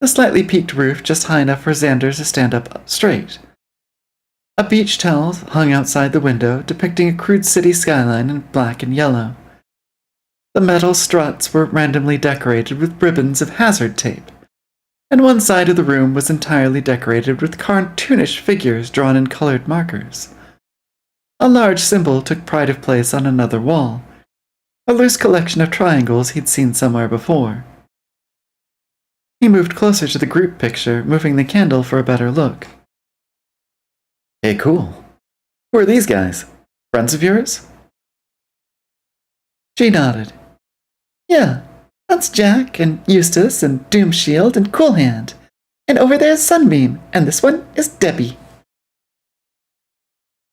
a slightly peaked roof just high enough for Xander to stand up straight. A beach towel hung outside the window, depicting a crude city skyline in black and yellow. The metal struts were randomly decorated with ribbons of hazard tape, and one side of the room was entirely decorated with cartoonish figures drawn in colored markers. A large symbol took pride of place on another wall, a loose collection of triangles he'd seen somewhere before. He moved closer to the group picture, moving the candle for a better look. Hey, cool. Who are these guys? Friends of yours? She nodded. Yeah, that's Jack, and Eustace, and Doomshield, and Coolhand. And over there's Sunbeam, and this one is Debbie.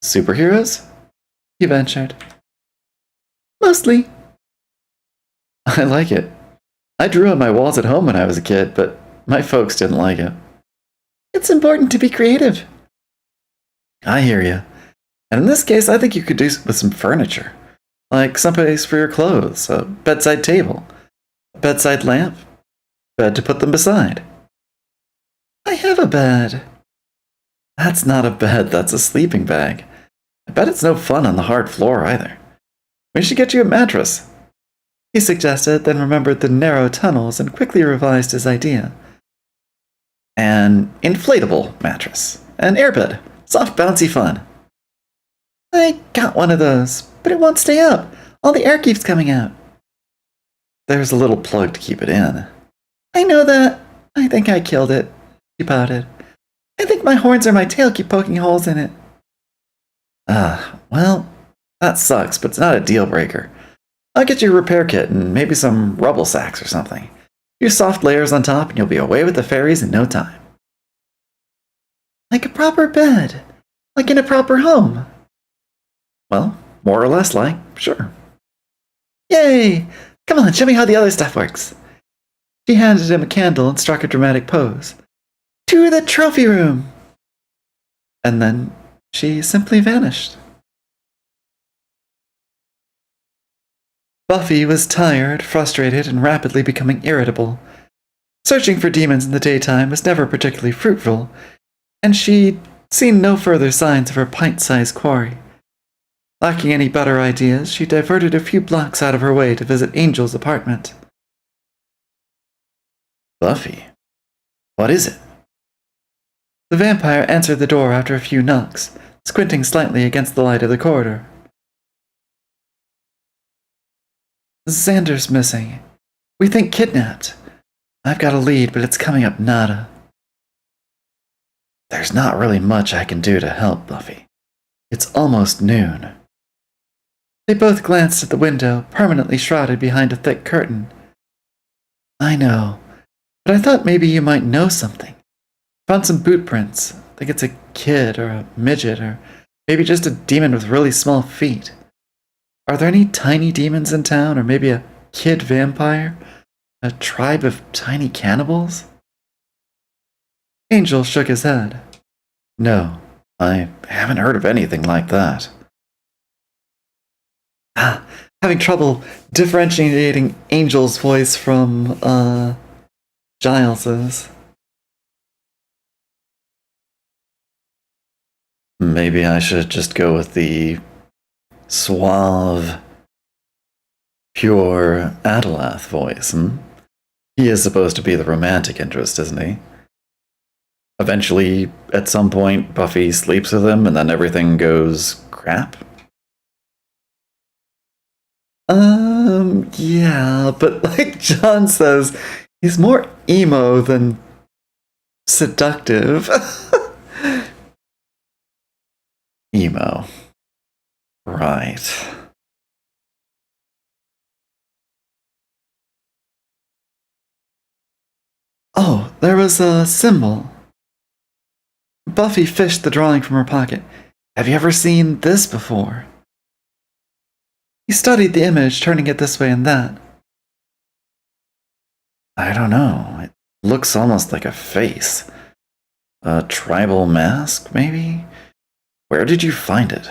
Superheroes? He ventured. Mostly. I like it. I drew on my walls at home when I was a kid, but my folks didn't like it. It's important to be creative. I hear you. And in this case, I think you could do with some furniture. Like someplace for your clothes, a bedside table, a bedside lamp, bed to put them beside. I have a bed. That's not a bed, that's a sleeping bag. I bet it's no fun on the hard floor either. We should get you a mattress. He suggested, then remembered the narrow tunnels and quickly revised his idea. an inflatable mattress, an airbed, soft bouncy fun. I got one of those, but it won't stay up. All the air keeps coming out. There's a little plug to keep it in. I know that. I think I killed it, she pouted. I think my horns or my tail keep poking holes in it. Well, that sucks, but it's not a deal breaker. I'll get you a repair kit and maybe some rubble sacks or something. Few soft layers on top and you'll be away with the fairies in no time. Like a proper bed. Like in a proper home. Well, more or less like, sure. Yay! Come on, show me how the other stuff works. She handed him a candle and struck a dramatic pose. To the trophy room! And then she simply vanished. Buffy was tired, frustrated, and rapidly becoming irritable. Searching for demons in the daytime was never particularly fruitful, and she'd seen no further signs of her pint-sized quarry. Lacking any better ideas, she diverted a few blocks out of her way to visit Angel's apartment. Buffy, what is it? The vampire answered the door after a few knocks, squinting slightly against the light of the corridor. Xander's missing. We think kidnapped. I've got a lead, but it's coming up nada. There's not really much I can do to help, Buffy. It's almost noon. They both glanced at the window, permanently shrouded behind a thick curtain. I know, but I thought maybe you might know something. Found some boot prints. Think it's a kid or a midget or maybe just a demon with really small feet. Are there any tiny demons in town or maybe a kid vampire? A tribe of tiny cannibals? Angel shook his head. No, I haven't heard of anything like that. Having trouble differentiating Angel's voice from, Giles's. Maybe I should just go with the suave, pure Adelath voice, He is supposed to be the romantic interest, isn't he? Eventually, at some point, Buffy sleeps with him and then everything goes crap? Yeah, but like John says, he's more emo than seductive. Emo. Right. Oh, there was a symbol. Buffy fished the drawing from her pocket. Have you ever seen this before? He studied the image, turning it this way and that. I don't know. It looks almost like a face. A tribal mask, maybe? Where did you find it?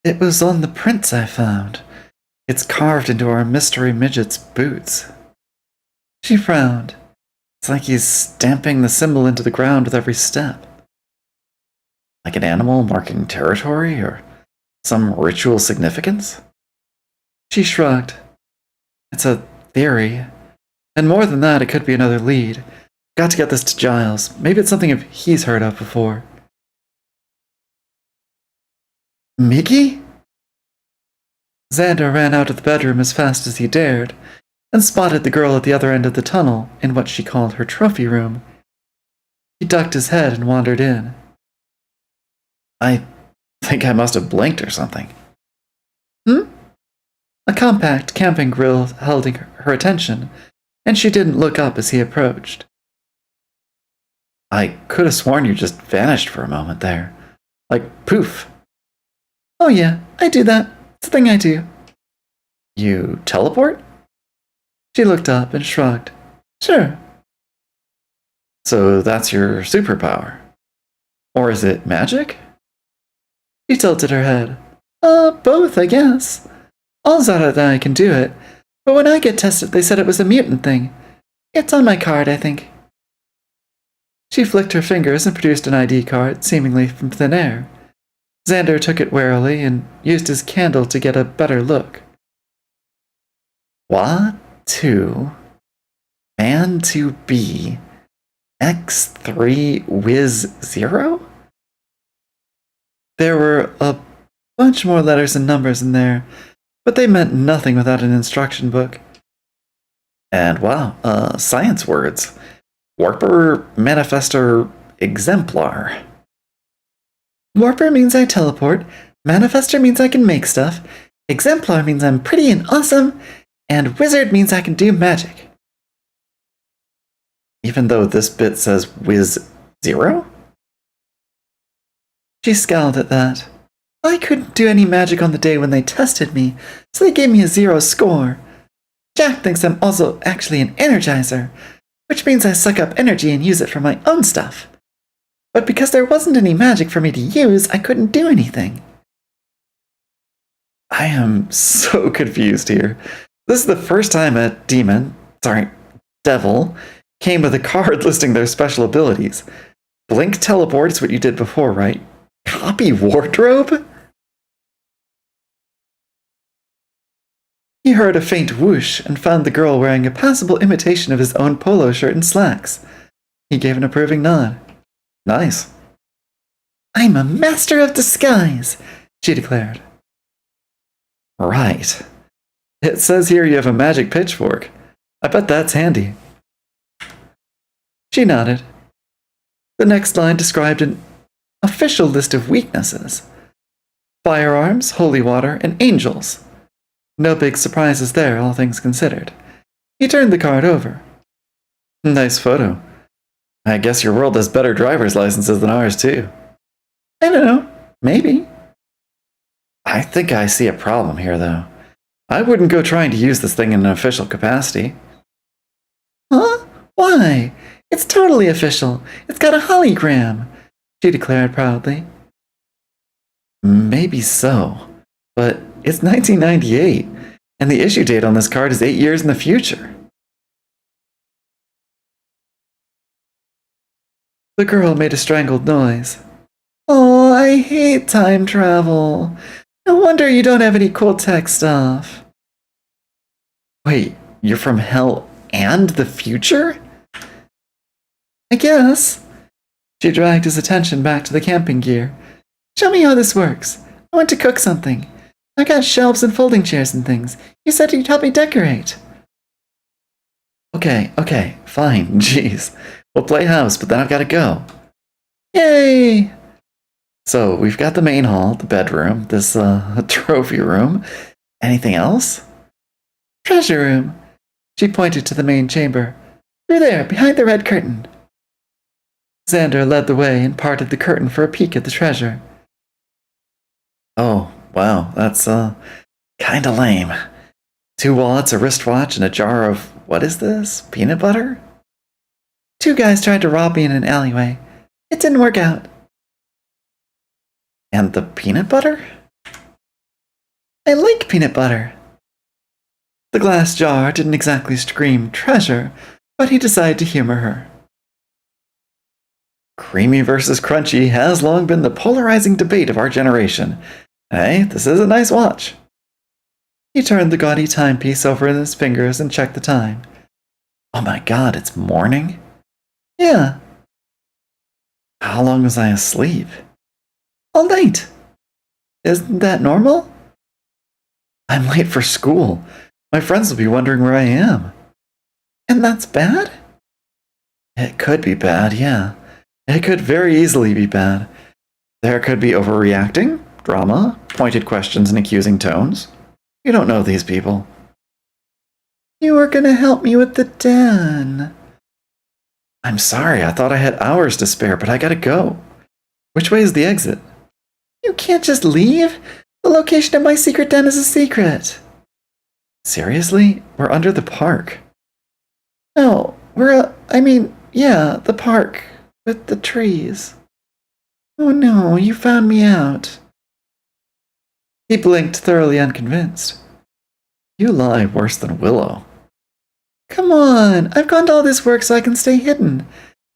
It was on the prints I found. It's carved into our mystery midget's boots. She frowned. It's like he's stamping the symbol into the ground with every step. Like an animal marking territory or some ritual significance? She shrugged. It's a theory. And more than that, it could be another lead. Got to get this to Giles. Maybe it's something he's heard of before. Mickey? Xander ran out of the bedroom as fast as he dared, and spotted the girl at the other end of the tunnel in what she called her trophy room. He ducked his head and wandered in. I think I must have blinked or something. A compact camping grill held her attention, and she didn't look up as he approached. I could have sworn you just vanished for a moment there. Like, poof. Oh yeah, I do that. It's a thing I do. You teleport? She looked up and shrugged. Sure. So that's your superpower. Or is it magic? She tilted her head. Both, I guess. All's out that I can do it, but when I get tested, they said it was a mutant thing. It's on my card, I think. She flicked her fingers and produced an ID card, seemingly from thin air. Xander took it warily and used his candle to get a better look. What? Two? and to be X3 Wiz 0? There were a bunch more letters and numbers in there, but they meant nothing without an instruction book. And wow, science words. Warper, Manifester, Exemplar. Warper means I teleport, Manifester means I can make stuff, Exemplar means I'm pretty and awesome, and Wizard means I can do magic. Even though this bit says Wiz 0? She scowled at that. I couldn't do any magic on the day when they tested me, so they gave me a 0 score. Jack thinks I'm also actually an energizer, which means I suck up energy and use it for my own stuff. But because there wasn't any magic for me to use, I couldn't do anything. I am so confused here. This is the first time a devil, came with a card listing their special abilities. Blink teleport is what you did before, right? Copy wardrobe? He heard a faint whoosh and found the girl wearing a passable imitation of his own polo shirt and slacks. He gave an approving nod. Nice. I'm a master of disguise, she declared. Right. It says here you have a magic pitchfork. I bet that's handy. She nodded. The next line described an official list of weaknesses. Firearms, holy water, and angels. No big surprises there, all things considered. He turned the card over. Nice photo. I guess your world has better driver's licenses than ours, too. I don't know. Maybe. I think I see a problem here, though. I wouldn't go trying to use this thing in an official capacity. Huh? Why? It's totally official. It's got a hologram, she declared proudly. Maybe so, but it's 1998, and the issue date on this card is 8 years in the future. The girl made a strangled noise. Oh, I hate time travel. No wonder you don't have any cool tech stuff. Wait, you're from hell and the future? I guess. She dragged his attention back to the camping gear. Show me how this works. I want to cook something. I got shelves and folding chairs and things. You said you'd help me decorate. Okay, fine, jeez. We'll play house, but then I've got to go. Yay! So, we've got the main hall, the bedroom, this trophy room. Anything else? Treasure room. She pointed to the main chamber. Through there, behind the red curtain. Xander led the way and parted the curtain for a peek at the treasure. Oh, wow, that's kinda lame. 2 wallets, a wristwatch, and a jar of, what is this, peanut butter? 2 guys tried to rob me in an alleyway. It didn't work out. And the peanut butter? I like peanut butter. The glass jar didn't exactly scream treasure, but he decided to humor her. Creamy versus crunchy has long been the polarizing debate of our generation. Hey, this is a nice watch. He turned the gaudy timepiece over in his fingers and checked the time. Oh my god, it's morning? Yeah. How long was I asleep? All night. Isn't that normal? I'm late for school. My friends will be wondering where I am. And that's bad? It could be bad, yeah. It could very easily be bad. There could be overreacting, drama, pointed questions and accusing tones. You don't know these people. You were gonna help me with the den. I'm sorry, I thought I had hours to spare, but I gotta go. Which way is the exit? You can't just leave. The location of my secret den is a secret. Seriously? We're under the park. No, the park. With the trees. Oh no, you found me out. He blinked, thoroughly unconvinced. You lie worse than Willow. Come on, I've gone to all this work so I can stay hidden.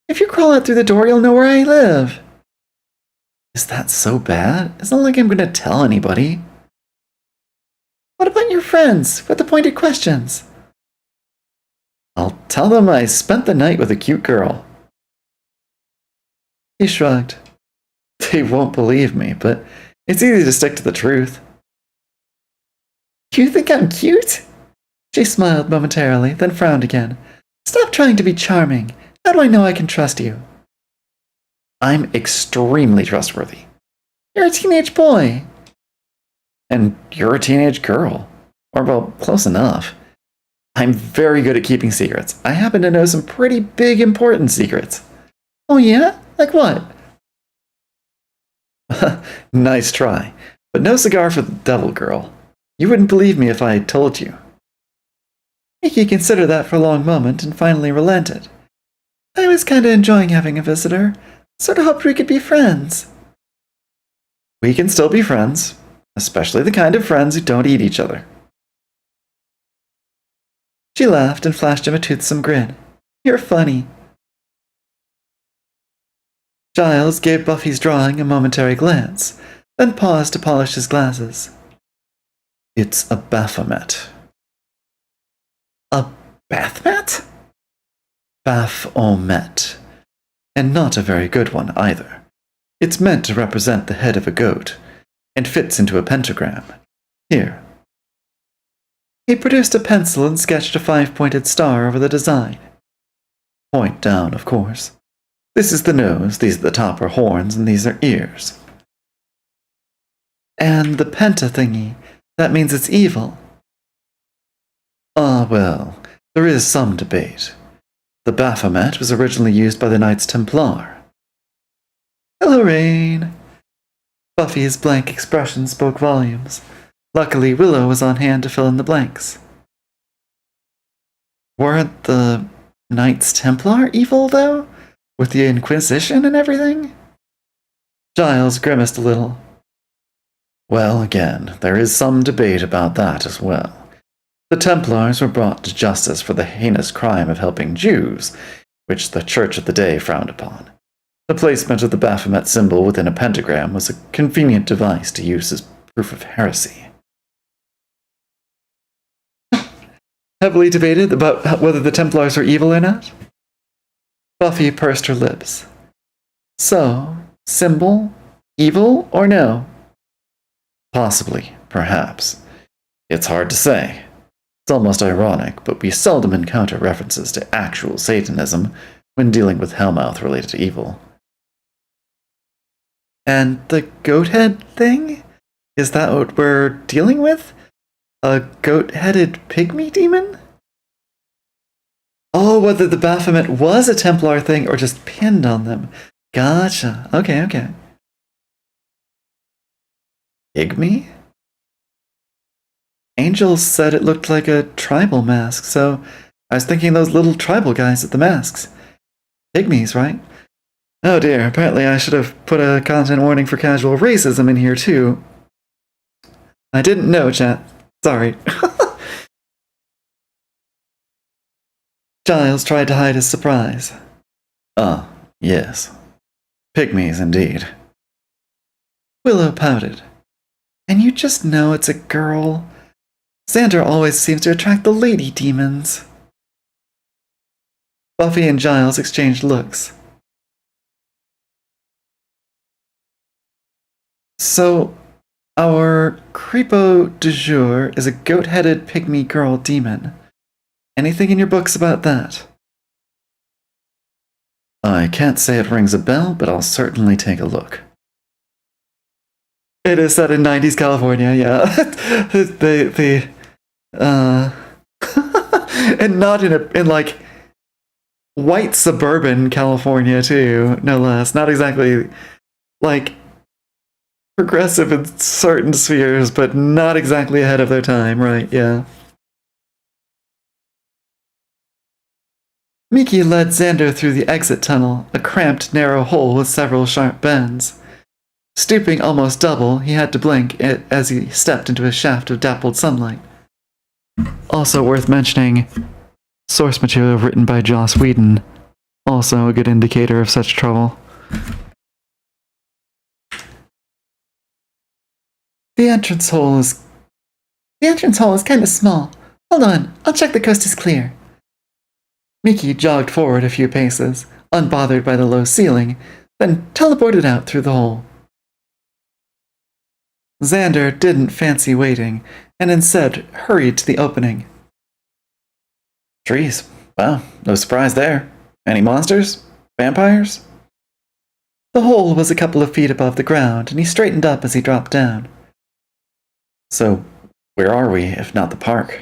If you crawl out through the door, you'll know where I live. Is that so bad? It's not like I'm gonna tell anybody. What about your friends with the pointed questions? I'll tell them I spent the night with a cute girl. He shrugged. They won't believe me, but it's easy to stick to the truth. You think I'm cute? She smiled momentarily, then frowned again. Stop trying to be charming. How do I know I can trust you? I'm extremely trustworthy. You're a teenage boy. And you're a teenage girl. Or, well, close enough. I'm very good at keeping secrets. I happen to know some pretty big, important secrets. Oh yeah? Like what? Nice try. But no cigar for the devil, girl. You wouldn't believe me if I told you. Mickey considered that for a long moment and finally relented. I was kinda enjoying having a visitor. Sorta hoped we could be friends. We can still be friends. Especially the kind of friends who don't eat each other. She laughed and flashed him a toothsome grin. You're funny. Giles gave Buffy's drawing a momentary glance, then paused to polish his glasses. It's a Baphomet. A bath mat? Baphomet. And not a very good one either. It's meant to represent the head of a goat, and fits into a pentagram. Here. He produced a pencil and sketched a 5-pointed star over the design. Point down, of course. This is the nose, these at the top are horns, and these are ears. And the penta thingy, that means it's evil. Ah, well, there is some debate. The Baphomet was originally used by the Knights Templar. Hello, Rain. Buffy's blank expression spoke volumes. Luckily, Willow was on hand to fill in the blanks. Weren't the Knights Templar evil, though? With the Inquisition and everything? Giles grimaced a little. Well, again, there is some debate about that as well. The Templars were brought to justice for the heinous crime of helping Jews, which the Church of the day frowned upon. The placement of the Baphomet symbol within a pentagram was a convenient device to use as proof of heresy. Heavily debated about whether the Templars are evil or not? Buffy pursed her lips. So, symbol, evil, or no? Possibly, perhaps. It's hard to say. It's almost ironic, but we seldom encounter references to actual Satanism when dealing with Hellmouth related to evil. And the goat head thing? Is that what we're dealing with? A goat-headed pygmy demon? Oh, whether the Baphomet was a Templar thing or just pinned on them. Gotcha. Okay. Pygmy? Angel said it looked like a tribal mask, so I was thinking those little tribal guys with the masks. Pygmies, right? Oh dear, apparently I should have put a content warning for casual racism in here too. I didn't know, chat. Sorry. Giles tried to hide his surprise. Ah, yes. Pygmies, indeed. Willow pouted. And you just know it's a girl. Xander always seems to attract the lady demons. Buffy and Giles exchanged looks. So, our creepo du jour is a goat-headed pygmy girl demon. Anything in your books about that? I can't say it rings a bell, but I'll certainly take a look. It is set in 90s California, yeah. And not in like white suburban California too, no less. Not exactly like progressive in certain spheres, but not exactly ahead of their time, right? Yeah. Miki led Xander through the exit tunnel, a cramped, narrow hole with several sharp bends. Stooping almost double, he had to blink as he stepped into a shaft of dappled sunlight. Also worth mentioning, source material written by Joss Whedon, also a good indicator of such trouble. The entrance hole is kind of small. Hold on, I'll check the coast is clear. Mickey jogged forward a few paces, unbothered by the low ceiling, then teleported out through the hole. Xander didn't fancy waiting, and instead hurried to the opening. Trees. Wow, no surprise there. Any monsters? Vampires? The hole was a couple of feet above the ground, and he straightened up as he dropped down. So, where are we, if not the park?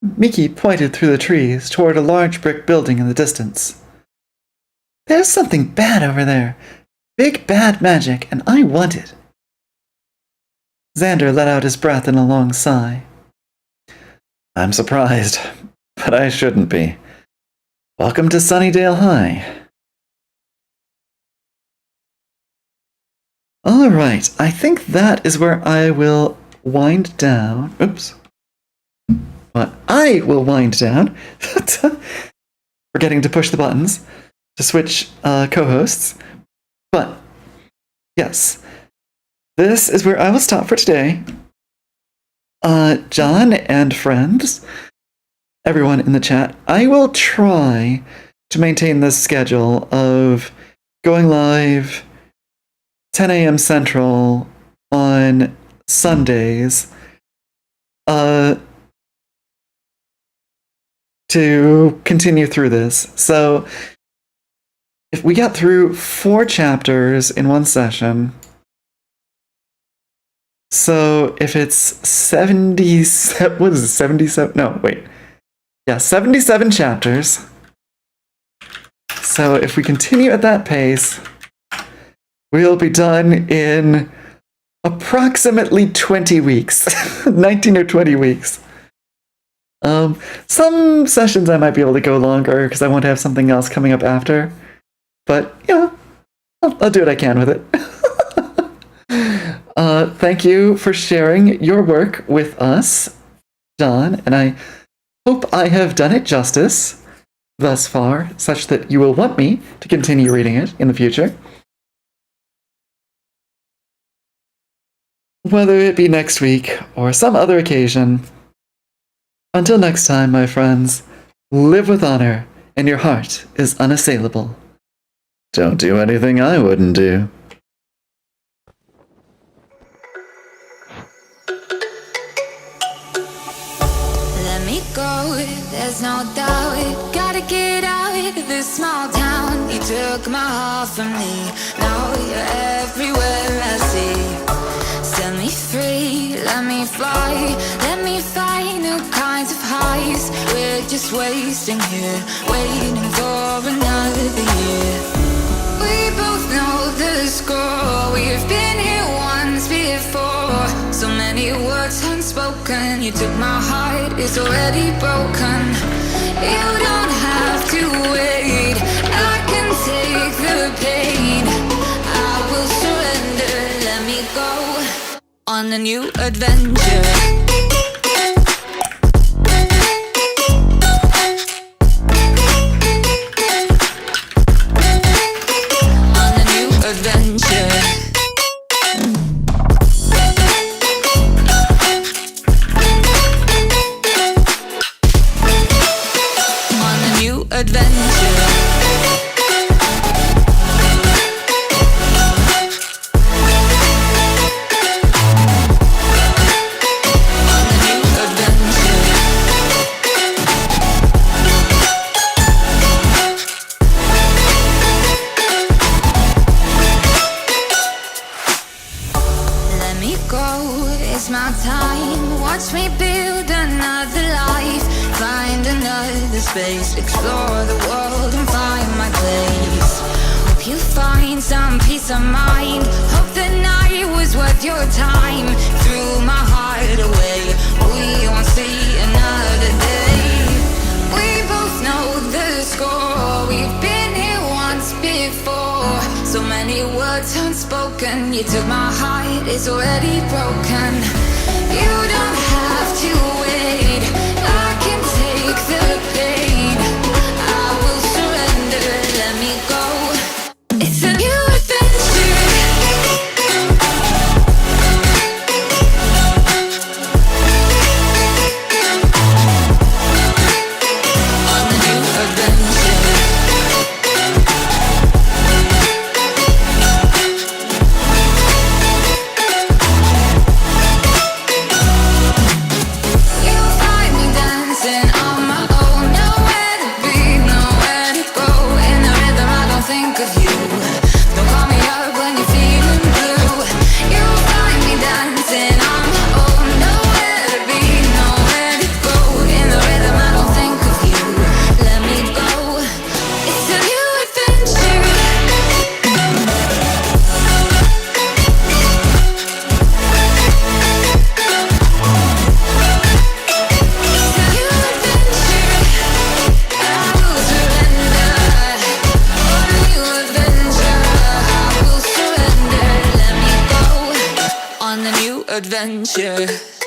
Mickey pointed through the trees toward a large brick building in the distance. There's something bad over there. Big bad magic, and I want it. Xander let out his breath in a long sigh. I'm surprised, but I shouldn't be. Welcome to Sunnydale High. All right, I think that is where I will wind down. Oops. What? I will wind down. Forgetting to push the buttons to switch co-hosts. But, yes, this is where I will stop for today. John and friends, everyone in the chat, I will try to maintain this schedule of going live 10 a.m. Central on Sundays to continue through this. So if we got through 4 chapters in one session, so if it's 77, what is it, 77? No, wait. Yeah, 77 chapters. So if we continue at that pace, we'll be done in approximately 20 weeks. 19 or 20 weeks. Some sessions I might be able to go longer because I want to have something else coming up after. But, yeah, I'll do what I can with it. Thank you for sharing your work with us, John, and I hope I have done it justice thus far, such that you will want me to continue reading it in the future. Whether it be next week or some other occasion. Until next time, my friends, live with honor, and your heart is unassailable. Don't do anything I wouldn't do. Let me go, there's no doubt. Gotta get out of this small town. You took my heart from me, now you're everywhere I see. Set me free, let me fly. Let me find new kinds of highs. We're just wasting here, waiting for another year. We both know the score. We've been here once before. So many words unspoken. You took my heart, it's already broken. You don't have to wait, I can take the pain. I will surrender, let me go on a new adventure. Explore the world and find my place. Hope you find some peace of mind. Hope the night was worth your time. Threw my heart away, we won't see another day. We both know the score. We've been here once before. So many words unspoken. You took my heart, it's already broken. You don't have to wait, I can take the pain. It's a new adventure. on a new adventure.